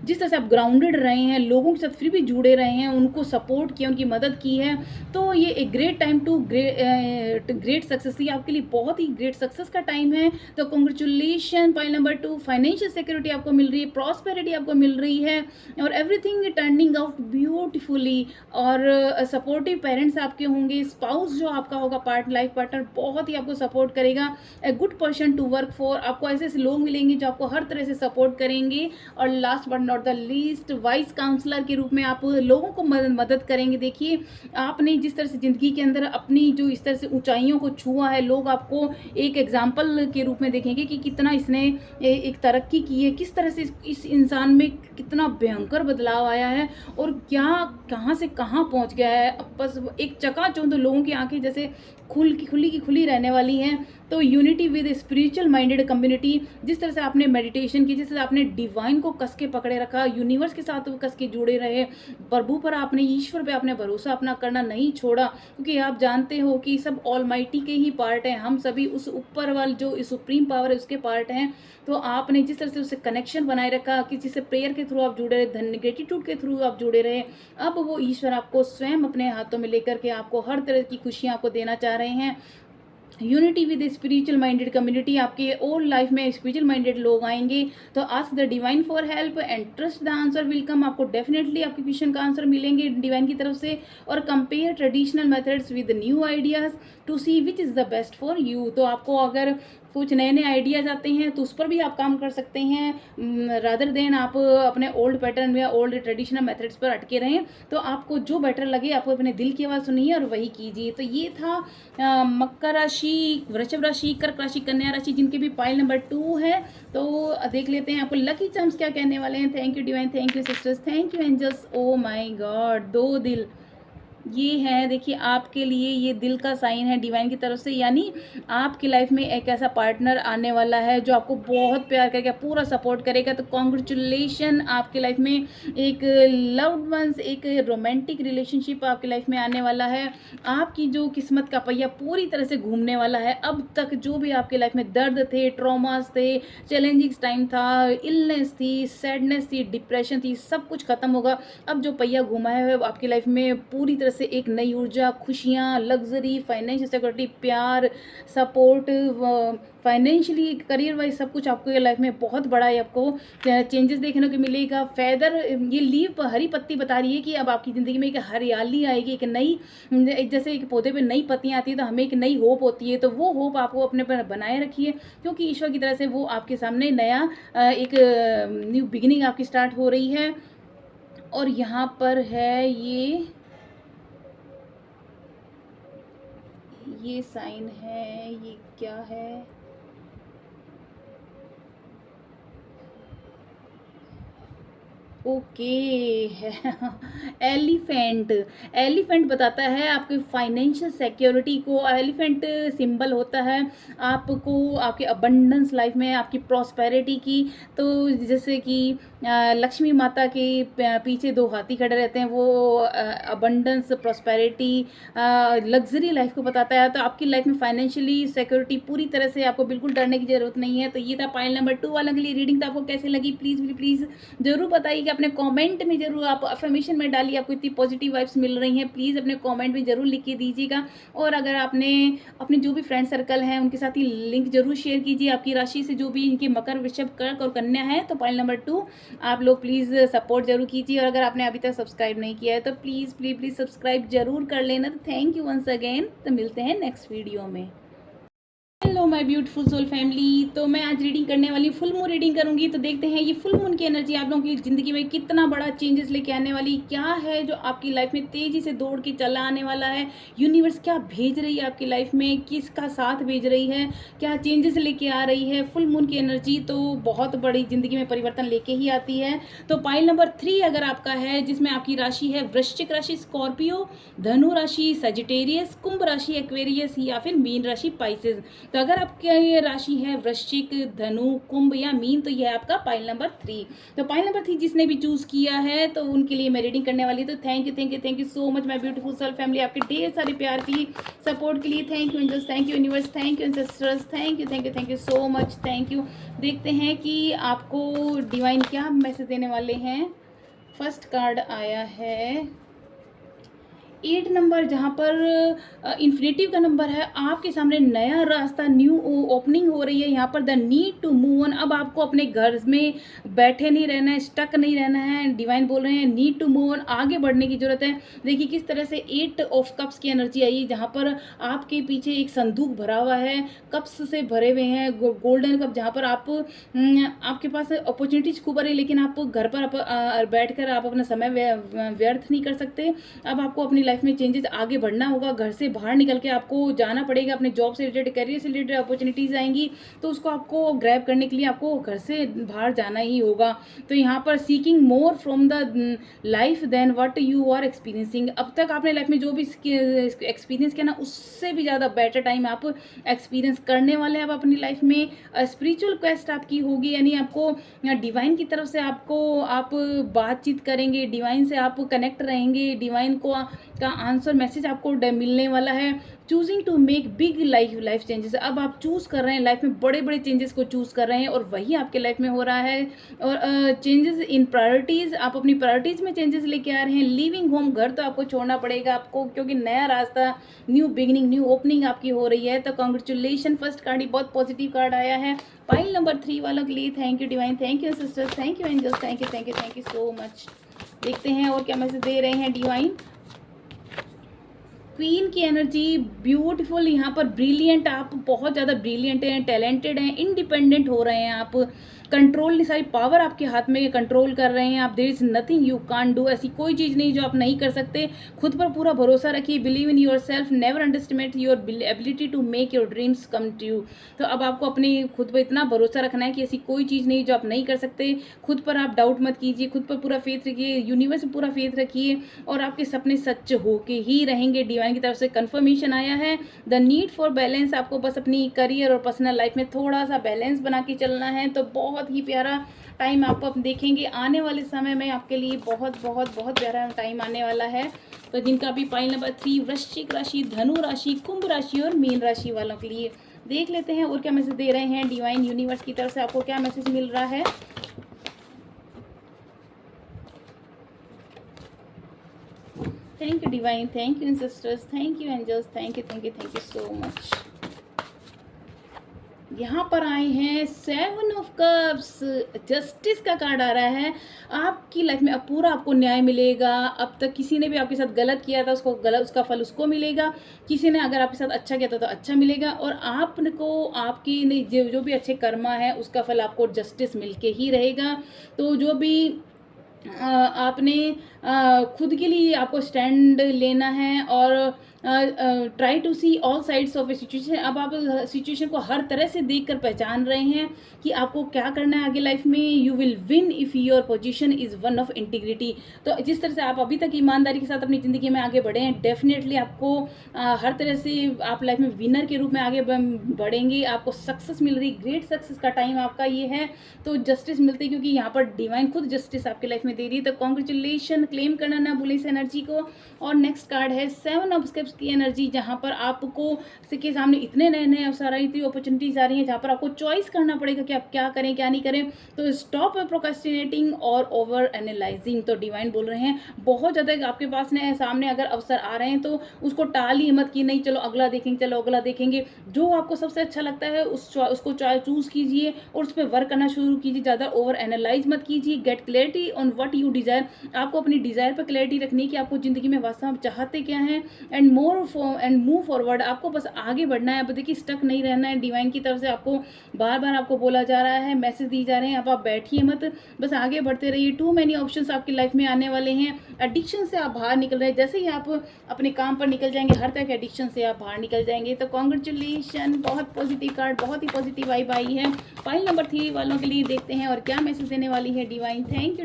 जिस तरह से आप ग्राउंडेड रहे हैं, लोगों के साथ फिर भी जुड़े रहे हैं, उनको सपोर्ट किया, उनकी मदद की है, तो ये एक great time to great success, ये आपके लिए बहुत ही ग्रेट सक्सेस का टाइम है। तो congratulation. Point number 2, financial security आपको मिल रही है, प्रॉस्पेरिटी आपको मिल रही है, और एवरीथिंग टर्निंग आउट ब्यूटिफुली। और सपोर्टिव पेरेंट्स आपके होंगे, स्पाउस जो आपका होगा, लाइफ पार्टनर बहुत ही आपको सपोर्ट करेगा। A good person to work for, आपको ऐसे ऐसे लोग मिलेंगे जो आपको हर तरह से सपोर्ट करेंगे। और last but not the least, vice counsellor के रूप में आप लोगों को मदद करेंगे। देखिए, आपने जिस तरह से ज़िंदगी के अंदर अपनी जो इस तरह से ऊंचाइयों को छुआ है, लोग आपको एक एग्जाम्पल के रूप में देखेंगे कि कितना इसने एक तरक्की की है, किस तरह से इस इंसान में कितना भयंकर बदलाव आया है, और क्या कहाँ से कहाँ पहुँच गया है। अब बस एक चकाचौंध लोगों की आंखें जैसे खुली रहने वाली हैं। तो unity with spiritual minded community, जिस तरह से आपने मेडिटेशन की, जिस तरह से आपने डिवाइन को कस के पकड़े रखा, यूनिवर्स के साथ कस के जुड़े रहे, प्रभु पर आपने, ईश्वर पे आपने भरोसा अपना करना नहीं छोड़ा, क्योंकि आप जानते हो कि सब ऑलमाइटी के ही पार्ट हैं, हम सभी उस ऊपर वाले जो सुप्रीम पावर है उसके पार्ट हैं। तो आपने जिस तरह से उससे कनेक्शन बनाए रखा, किसी से प्रेयर के थ्रू आप जुड़े रहे, ग्रेटिट्यूड के थ्रू आप जुड़े रहे, अब वो ईश्वर आपको स्वयं अपने हाथों में लेकर के आपको हर तरह की खुशियाँ आपको देना चाह रहे हैं। Unity with spiritual minded community, आपके ओल्ड लाइफ में स्पिरिचुअल माइंडेड लोग आएंगे। तो ask the divine for help and trust the answer will come, आपको डेफिनेटली आपके क्वेश्चन का आंसर मिलेंगे डिवाइन की तरफ से। और compare traditional methods with new ideas to see which is the best for you. तो आपको अगर कुछ नए नए आइडियाज़ आते हैं तो उस पर भी आप काम कर सकते हैं, रादर देन आप अपने ओल्ड पैटर्न या ओल्ड ट्रेडिशनल मेथड्स पर अटके रहें। तो आपको जो बेटर लगे, आपको अपने दिल की आवाज़ सुनिए और वही कीजिए। तो ये था मकर राशि, वृषभ राशि, कर्क राशि, कन्या राशि, जिनके भी पाइल नंबर 2 है। तो देख लेते हैं आपको लकी चार्म्स क्या कहने वाले हैं। Thank you divine, thank you sisters, thank you angels. Oh my God, 2 दिल ये है। देखिए, आपके लिए ये दिल का साइन है डिवाइन की तरफ से, यानी आपकी लाइफ में एक ऐसा पार्टनर आने वाला है जो आपको बहुत प्यार करेगा, पूरा सपोर्ट करेगा। तो कॉन्ग्रेचुलेशन, आपकी लाइफ में एक लव्ड वंस, एक रोमांटिक रिलेशनशिप आपकी लाइफ में आने वाला है। आपकी जो किस्मत का पहिया पूरी तरह से घूमने वाला है। अब तक जो भी आपकी लाइफ में दर्द थे, ट्रॉमास थे, चैलेंजिंग टाइम था, इलनेस थी, सैडनेस थी, डिप्रेशन थी, सब कुछ खत्म होगा। अब जो पहिया घूमा है आपकी लाइफ में पूरी तरह से एक नई ऊर्जा, खुशियाँ, लग्जरी, फाइनेंशियल सिक्योरिटी, प्यार, सपोर्ट, फाइनेंशियली, करियर वाइज सब कुछ आपको लाइफ में बहुत बड़ा है, आपको चेंजेस देखने को मिलेगा। फेदर, ये लीव हरी पत्ती बता रही है कि अब आपकी ज़िंदगी में एक हरियाली आएगी, एक नई, जैसे एक पौधे पे नई पत्तियाँ आती है तो हमें एक नई होप होती है। तो वो होप आपको अपने पर बनाए रखिए, क्योंकि ईश्वर की तरह से वो आपके सामने नया एक न्यू बिगिनिंग आपकी स्टार्ट हो रही है। और यहाँ पर है ये साइन है, ये क्या है, ओके है एलिफेंट। एलिफेंट बताता है आपकी फाइनेंशियल सिक्योरिटी को। एलिफेंट सिंबल होता है आपको आपके अबंडेंस लाइफ में, आपकी प्रॉस्पेरिटी की। तो जैसे कि लक्ष्मी माता के पीछे 2 हाथी खड़े रहते हैं, वो अबंडेंस, प्रॉस्पेरिटी, लग्जरी लाइफ को बताता है। तो आपकी लाइफ में फाइनेंशियली सिक्योरिटी पूरी तरह से, आपको बिल्कुल डरने की ज़रूरत नहीं है। तो ये था पाइल नंबर 2 वालों के लिए रीडिंग। तो आपको कैसे लगी प्लीज़ ज़रूर बताइए, कि अपने कमेंट में ज़रूर आप अफर्मेशन में डालिए, आपको इतनी पॉजिटिव वाइब्स मिल रही हैं, प्लीज़ अपने कमेंट में ज़रूर लिख के दीजिएगा। और अगर आपने अपने जो भी फ्रेंड सर्कल हैं उनके साथ ही लिंक ज़रूर शेयर कीजिए। आपकी राशि से जो भी इनके मकर, वृषभ, कर्क और कन्या है, तो पाइल नंबर 2 आप लोग प्लीज़ सपोर्ट जरूर कीजिए। और अगर आपने अभी तक सब्सक्राइब नहीं किया है तो प्लीज़ सब्सक्राइब जरूर कर लेना। तो थैंक यू वंस अगेन। तो मिलते हैं नेक्स्ट वीडियो में। Hello my beautiful soul family. तो मैं आज रीडिंग करने वाली, फुल मून रीडिंग करूंगी। तो देखते हैं ये फुल मून की एनर्जी आप लोगों की ज़िंदगी में कितना बड़ा चेंजेस लेके आने वाली, क्या है जो आपकी लाइफ में तेज़ी से दौड़ के चला आने वाला है। यूनिवर्स क्या भेज रही है आपकी लाइफ में, किसका साथ भेज रही है, क्या चेंजेस लेके आ रही है। फुल मून की एनर्जी तो बहुत बड़ी ज़िंदगी में परिवर्तन लेके ही आती है। तो पाइल नंबर 3 अगर आपका है, जिसमें आपकी राशि है वृश्चिक राशि, स्कॉर्पियो, धनु राशि, सजिटेरियस, कुंभ राशि, एक्वेरियस, या फिर मीन राशि, पाइसेस। तो अगर आपकी ये राशि है वृश्चिक, धनु, कुंभ या मीन, तो ये है आपका पाइल नंबर 3। तो पाइल नंबर 3 जिसने भी चूज़ किया है तो उनके लिए मैं रीडिंग करने वाली। तो thank you so much my beautiful soul family, आपके ढेर सारे प्यार के लिए, सपोर्ट के लिए thank you angels, thank you universe, thank you ancestors, thank you so much, thank you. देखते हैं कि आपको डिवाइन क्या मैसेज देने वाले हैं। फर्स्ट कार्ड आया है 8 नंबर, जहाँ पर इन्फिनेटिव का नंबर है। आपके सामने नया रास्ता, न्यू ओपनिंग हो रही है। यहाँ पर the need to move on. अब आपको अपने घर में बैठे नहीं रहना है, स्टक नहीं रहना है। डिवाइन बोल रहे हैं नीड टू मूव ऑन, आगे बढ़ने की जरूरत है। देखिए किस तरह से 8 ऑफ कप्स की एनर्जी आई, जहाँ पर आपके पीछे एक संदूक भरा हुआ है, कप्स से भरे हुए हैं, गोल्डन कप, जहाँ पर आपके पास अपॉर्चुनिटीज खूब आ रही है, लेकिन आप घर पर बैठ कर आप अपना समय व्यर्थ नहीं कर सकते। अब आपको अपनी लाइफ में चेंजेस, आगे बढ़ना होगा। घर से बाहर निकल के आपको जाना पड़ेगा, अपने जॉब से रिलेटेड, करियर से रिलेटेड अपॉर्चुनिटीज आएंगी, तो उसको आपको ग्रैब करने के लिए आपको घर से बाहर जाना ही होगा। तो यहाँ पर seeking more from the life than what you are experiencing. अब तक आपने लाइफ में जो भी एक्सपीरियंस किया ना, उससे भी ज़्यादा बेटर टाइम आप एक्सपीरियंस करने वाले हैं। अब अपनी लाइफ में स्पिरिचुअल क्वेस्ट आपकी होगी, यानी आपको डिवाइन की तरफ से आप बातचीत करेंगे, डिवाइन से आप कनेक्ट रहेंगे, डिवाइन का आंसर मैसेज आपको मिलने वाला है। Choosing to make big life changes. अब आप चूज कर रहे हैं लाइफ में बड़े बड़े चेंजेस को चूज कर रहे हैं, और वही आपके लाइफ में हो रहा है। और चेंजेस इन प्रायोरिटीज, आप अपनी प्रायोरिटीज में चेंजेस लेके आ रहे हैं। लिविंग होम, घर तो आपको छोड़ना पड़ेगा आपको, क्योंकि नया रास्ता, न्यू बिगिनिंग, न्यू ओपनिंग आपकी हो रही है। तो कॉन्ग्रेचुलेशन, फर्स्ट कार्ड ही बहुत पॉजिटिव कार्ड आया है। पाइल नंबर 3 वालों के लिए thank you divine, thank you sisters, thank you angels, thank you so much. देखते हैं और क्या मैसेज दे रहे हैं डिवाइन। क्वीन की एनर्जी ब्यूटीफुल, यहाँ पर ब्रिलियंट, आप बहुत ज़्यादा ब्रिलियंट हैं, टैलेंटेड हैं, इंडिपेंडेंट हो रहे हैं आप। कंट्रोल, सारी पावर आपके हाथ में कंट्रोल कर रहे हैं आप। There is nothing you can't do, ऐसी कोई चीज़ नहीं जो आप नहीं कर सकते। खुद पर पूरा भरोसा रखिए, believe in yourself, never underestimate your ability to make your dreams come true. तो अब आपको अपनी खुद पर इतना भरोसा रखना है कि ऐसी कोई चीज़ नहीं जो आप नहीं कर सकते। खुद पर आप डाउट मत कीजिए, खुद पर पूरा फेथ रखिए, यूनिवर्स पर पूरा फेथ रखिए, और आपके सपने सच होके ही रहेंगे। डिवाइन की तरफ से कंफर्मेशन आया है द नीड फॉर बैलेंस। आपको बस अपनी करियर और पर्सनल लाइफ में थोड़ा सा बैलेंस बना के चलना है। तो बहुत ही प्यारा टाइम आपको अब देखेंगे आने वाले समय में, आपके लिए बहुत प्यारा टाइम आने वाला है। तो जिनका भी पाइल नंबर 3 वृश्चिक राशि, धनु राशि, कुंभ राशि और मीन राशि वालों के लिए, देख लेते हैं और क्या मैसेज दे रहे हैं डिवाइन यूनिवर्स की तरफ से, आपको क्या मैसेज मिल रहा है। Thank you divine, thank you sisters, thank you angels, thank you so much. यहाँ पर आए हैं 7 ऑफ कप्स, जस्टिस का कार्ड आ रहा है। आपकी लाइफ में अब पूरा आपको न्याय मिलेगा। अब तक किसी ने भी आपके साथ गलत किया था, उसका फल उसको मिलेगा। किसी ने अगर आपके साथ अच्छा किया था तो अच्छा मिलेगा, और आपको आपकी जो भी अच्छे कर्मा है उसका फल आपको जस्टिस मिलके ही रहेगा। तो जो भी आपने खुद के लिए आपको स्टैंड लेना है, और try to see all sides of a situation. अब आप सिचुएशन को हर तरह से देखकर पहचान रहे हैं कि आपको क्या करना है आगे लाइफ में। You will win if your position is one of integrity. तो जिस तरह से आप अभी तक ईमानदारी के साथ अपनी ज़िंदगी में आगे बढ़े हैं, डेफिनेटली आपको हर तरह से आप लाइफ में विनर के रूप में आगे बढ़ेंगे। आपको सक्सेस मिल रही, ग्रेट सक्सेस का टाइम आपका ये है। तो जस्टिस मिलते, क्योंकि यहाँ पर डिवाइन खुद जस्टिस आपकी लाइफ में दे रही है। तो कॉन्ग्रेचुलेशन, क्लेम करना ना भूलें इस एनर्जी को। और नेक्स्ट कार्ड है 7 ऑफ कप्स की एनर्जी, जहाँ पर आपको के सामने इतने नए अवसर आ रही थी, अपॉर्चुनिटीज आ रही हैं, जहाँ पर आपको चॉइस करना पड़ेगा कि आप क्या करें क्या नहीं करें। तो स्टॉप प्रोक्रेस्टिनेटिंग और ओवर एनालाइजिंग। तो डिवाइन बोल रहे हैं बहुत ज़्यादा आपके पास ने सामने अगर अवसर आ रहे हैं तो उसको टालिए मत कि नहीं चलो अगला देखेंगे। जो आपको सबसे अच्छा लगता है उसको चूज़ कीजिए और उस पर वर्क करना शुरू कीजिए। ज़्यादा ओवर एनालाइज मत कीजिए। Get clarity on what you desire. आपको अपनी डिज़ायर पर क्लैरिटी रखनी है कि आपको ज़िंदगी में वास्तव में चाहते क्या हैं, एंड मूव फॉरवर्ड। आपको बस आगे बढ़ना है। अब देखिए स्टक नहीं रहना है। डिवाइन की तरफ से आपको बार बार आपको बोला जा रहा है, मैसेज दी जा रहे हैं, अब आप बैठिए मत, बस आगे बढ़ते रहिए। टू मैनी ऑप्शंस आपकी लाइफ में आने वाले हैं। एडिक्शन से आप बाहर निकल रहे हैं। जैसे ही आप अपने काम पर निकल जाएंगे, हर तरह के एडिक्शन से आप बाहर निकल जाएंगे। तो कॉन्ग्रेचुलेशन, बहुत पॉजिटिव कार्ड, बहुत ही पॉजिटिव वाइब आई है। फाइल नंबर 3 वालों के लिए देखते हैं और क्या मैसेज देने वाली है divine. Thank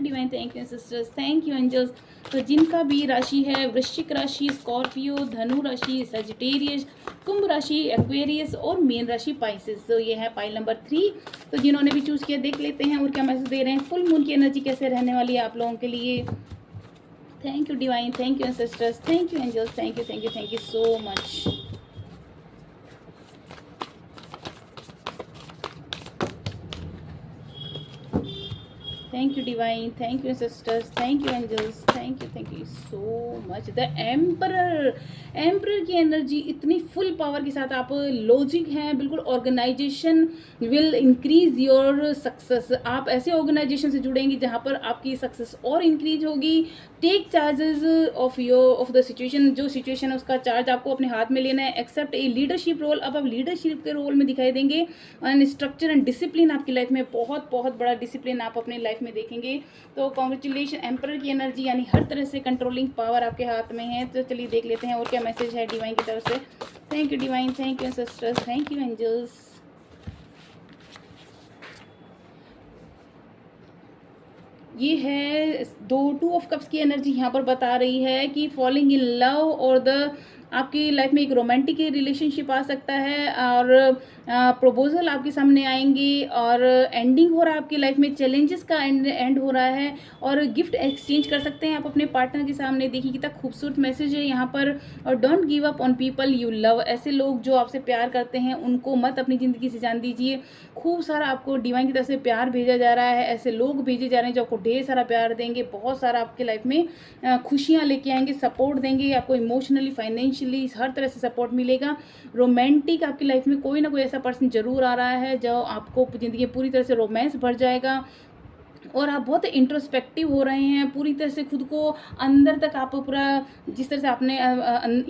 you sisters, thank you angels. Angels. तो जिनका भी राशि है वृश्चिक राशि, स्कॉर्पियो, धनु राशि, सजिटेरियस, कुंभ राशि, एक्वेरियस और मीन राशि पाइसेस। तो ये है पाइल नंबर 3। तो जिन्होंने भी चूज़ किया देख लेते हैं और क्या मैसेज दे रहे हैं। फुल मून की एनर्जी कैसे रहने वाली है आप लोगों के लिए। Thank you divine, thank you ancestors, thank you angels, thank you thank you thank you so much. Thank you divine, thank you sisters, thank you angels, thank you so much. The emperor, emperor की energy इतनी full power के साथ, आप logic हैं बिल्कुल। Organisation will increase your success. आप ऐसे organisation से जुड़ेंगे जहाँ पर आपकी सक्सेस और इंक्रीज होगी। Take charges of the situation, जो सिचुएशन है उसका चार्ज आपको अपने हाथ में लेना है। एक्सेप्ट ए लीडरशिप रोल, अब आप लीडरशिप के रोल में दिखाई देंगे। एंड स्ट्रक्चर एंड डिसिप्लिन आपकी लाइफ में, बहुत बहुत बड़ा डिसिप्लिन आप अपनी लाइफ में देखेंगे। तो कॉन्ग्रेचुलेशन। एम्परर की एनर्जी यानी हर तरह से कंट्रोलिंग पावर आपके हाथ में है। तो चलिए देख लेते हैं और क्या मैसेज है डिवाइन की तरफ से। Thank you divine, thank you sisters, thank you angels. ये है टू ऑफ कप्स की एनर्जी यहाँ पर बता रही है कि फॉलिंग इन लव और द आपकी लाइफ में एक रोमांटिक रिलेशनशिप आ सकता है और प्रपोजल आपके सामने आएंगी और एंडिंग हो रहा है आपकी लाइफ में, चैलेंजेस का एंड हो रहा है और गिफ्ट एक्सचेंज कर सकते हैं आप अपने पार्टनर के सामने। देखिए कितना खूबसूरत मैसेज है यहाँ पर। और don't give up on people you love, ऐसे लोग जो आपसे प्यार करते हैं उनको मत अपनी ज़िंदगी से जान दीजिए। खूब सारा आपको डिवाइन की तरफ से प्यार भेजा जा रहा है। ऐसे लोग भेजे जा रहे हैं जो आपको ढेर सारा प्यार देंगे, बहुत सारा आपके लाइफ में खुशियाँ लेके आएंगे, सपोर्ट देंगे आपको, इमोशनली, फाइनेंशियली हर तरह से सपोर्ट मिलेगा। रोमांटिक आपकी लाइफ में कोई ना कोई ऐसा पर्सन जरूर आ रहा है जो आपको ज़िंदगी पूरी तरह से रोमांस भर जाएगा। और आप बहुत इंट्रोस्पेक्टिव हो रहे हैं, पूरी तरह से खुद को अंदर तक आप पूरा, जिस तरह से आपने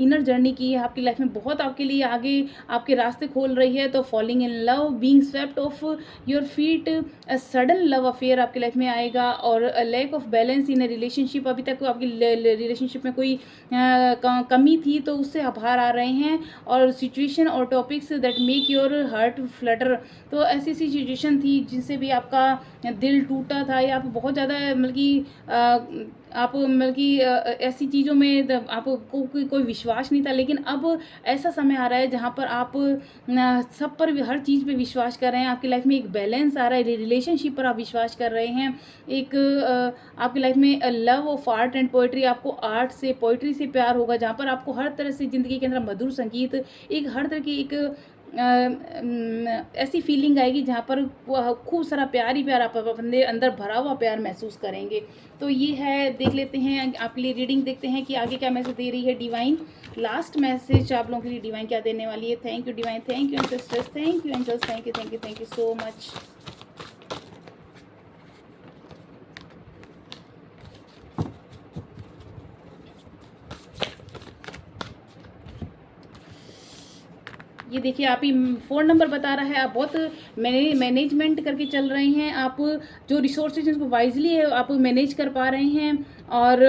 इनर जर्नी की है आपकी लाइफ में, बहुत आपके लिए आगे आपके रास्ते खोल रही है। तो falling in love, being swept off your feet, sudden love affair आपकी लाइफ में आएगा। और lack of balance in a relationship, अभी तक आपकी रिलेशनशिप में कोई कमी थी तो उससे आप बाहर आ रहे हैं। और सिचुएशन और topics that make your heart Flutter, तो ऐसी सिचुएशन थी जिनसे भी आपका दिल टूटा था या आप बहुत ज़्यादा मतलब कि आप मतलब कि ऐसी चीज़ों में आपको कोई विश्वास नहीं था। लेकिन अब ऐसा समय आ रहा है जहाँ पर आप सब पर हर चीज़ पे विश्वास कर रहे हैं। आपकी लाइफ में एक बैलेंस आ रहा है, रिलेशनशिप पर आप विश्वास कर रहे हैं। एक आपकी लाइफ में love of art and poetry, आपको आर्ट से, पोइट्री से प्यार होगा जहाँ पर आपको हर तरह से ज़िंदगी के अंदर मधुर संगीत, एक हर तरह की एक ऐसी फीलिंग आएगी जहाँ पर खूब सारा प्यार ही प्यार आप अपने अंदर भरा हुआ प्यार महसूस करेंगे। तो ये है, देख लेते हैं आपके लिए रीडिंग, देखते हैं कि आगे क्या मैसेज दे रही है डिवाइन। लास्ट मैसेज आप लोगों के लिए डिवाइन क्या देने वाली है। Thank you divine, thank you sisters, thank you angels, thank you so much. ये देखिए आप ही 4 नंबर बता रहा है, आप बहुत मैनेजमेंट करके चल रहे हैं। आप जो रिसोर्सेज उसको वाइजली आप मैनेज कर पा रहे हैं और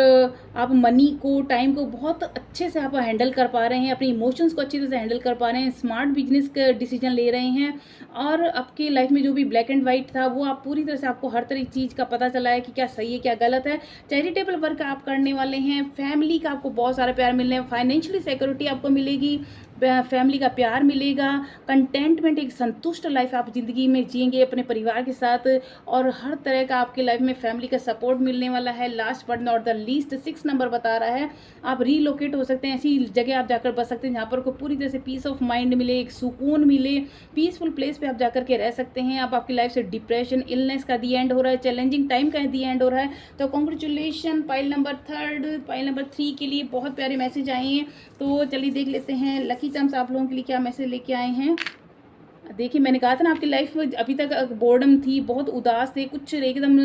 आप मनी को, टाइम को बहुत अच्छे से आप हैंडल कर पा रहे हैं, अपने इमोशंस को अच्छी तरह से हैंडल कर पा रहे हैं, स्मार्ट बिजनेस का डिसीजन ले रहे हैं। और आपकी लाइफ में जो भी ब्लैक एंड वाइट था वो आप पूरी तरह से, आपको हर तरह की चीज़ का पता चला है कि क्या सही है क्या गलत है। चैरिटेबल वर्क आप करने वाले हैं, फैमिली का आपको बहुत सारा प्यार मिलने हैं, फाइनेंशियली सिक्योरिटी आपको मिलेगी, फैमिली का प्यार मिलेगा, कंटेंटमेंट, एक संतुष्ट लाइफ आप ज़िंदगी में जिएंगे अपने परिवार के साथ। और हर तरह का आपके लाइफ में फैमिली का सपोर्ट मिलने वाला है। Last but not the least 6 number बता रहा है, आप रीलोकेट हो सकते हैं, ऐसी जगह आप जाकर बस सकते हैं जहाँ पर को पूरी तरह से पीस ऑफ माइंड मिले, एक सुकून मिले, पीसफुल प्लेस पे आप जाकर के रह सकते हैं। अब आपकी लाइफ से डिप्रेशन, इलनेस का दी एंड हो रहा है, चैलेंजिंग टाइम का दी एंड हो रहा है। तो कॉन्ग्रेचुलेशन पाइल नंबर 3 के लिए बहुत प्यारे मैसेज आए हैं। तो चलिए देख लेते हैं लकी चार्म्स आप लोगों के लिए क्या मैसेज लेके आए हैं। देखिए मैंने कहा था ना आपकी लाइफ में अभी तक बोर्डम थी, बहुत उदास थे, कुछ एकदम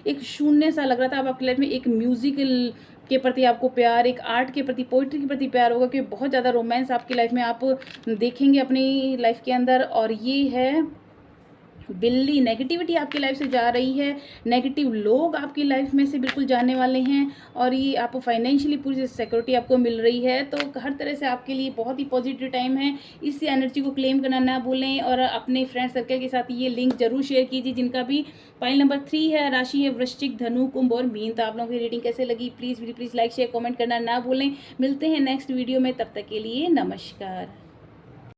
एक शून्य सा लग रहा था। अब आपकी लाइफ में एक म्यूजिकल के प्रति आपको प्यार, एक आर्ट के प्रति, पोइट्री के प्रति प्यार होगा, क्योंकि बहुत ज़्यादा रोमांस आपकी लाइफ में आप देखेंगे अपनी लाइफ के अंदर। और ये है बिल्ली नेगेटिविटी आपकी लाइफ से जा रही है, नेगेटिव लोग आपकी लाइफ में से बिल्कुल जाने वाले हैं और ये आपको फाइनेंशियली पूरी सिक्योरिटी आपको मिल रही है। तो हर तरह से आपके लिए बहुत ही पॉजिटिव टाइम है। इस एनर्जी को क्लेम करना ना भूलें और अपने फ्रेंड सर्कल के साथ ये लिंक जरूर शेयर कीजिए जिनका भी पाइल नंबर 3 है, राशि है वृश्चिक, धनु, कुंभ और मीन। तो आप लोगों की रीडिंग कैसे लगी प्लीज़ लाइक शेयर कमेंट करना ना भूलें। मिलते हैं नेक्स्ट वीडियो में, तब तक के लिए नमस्कार।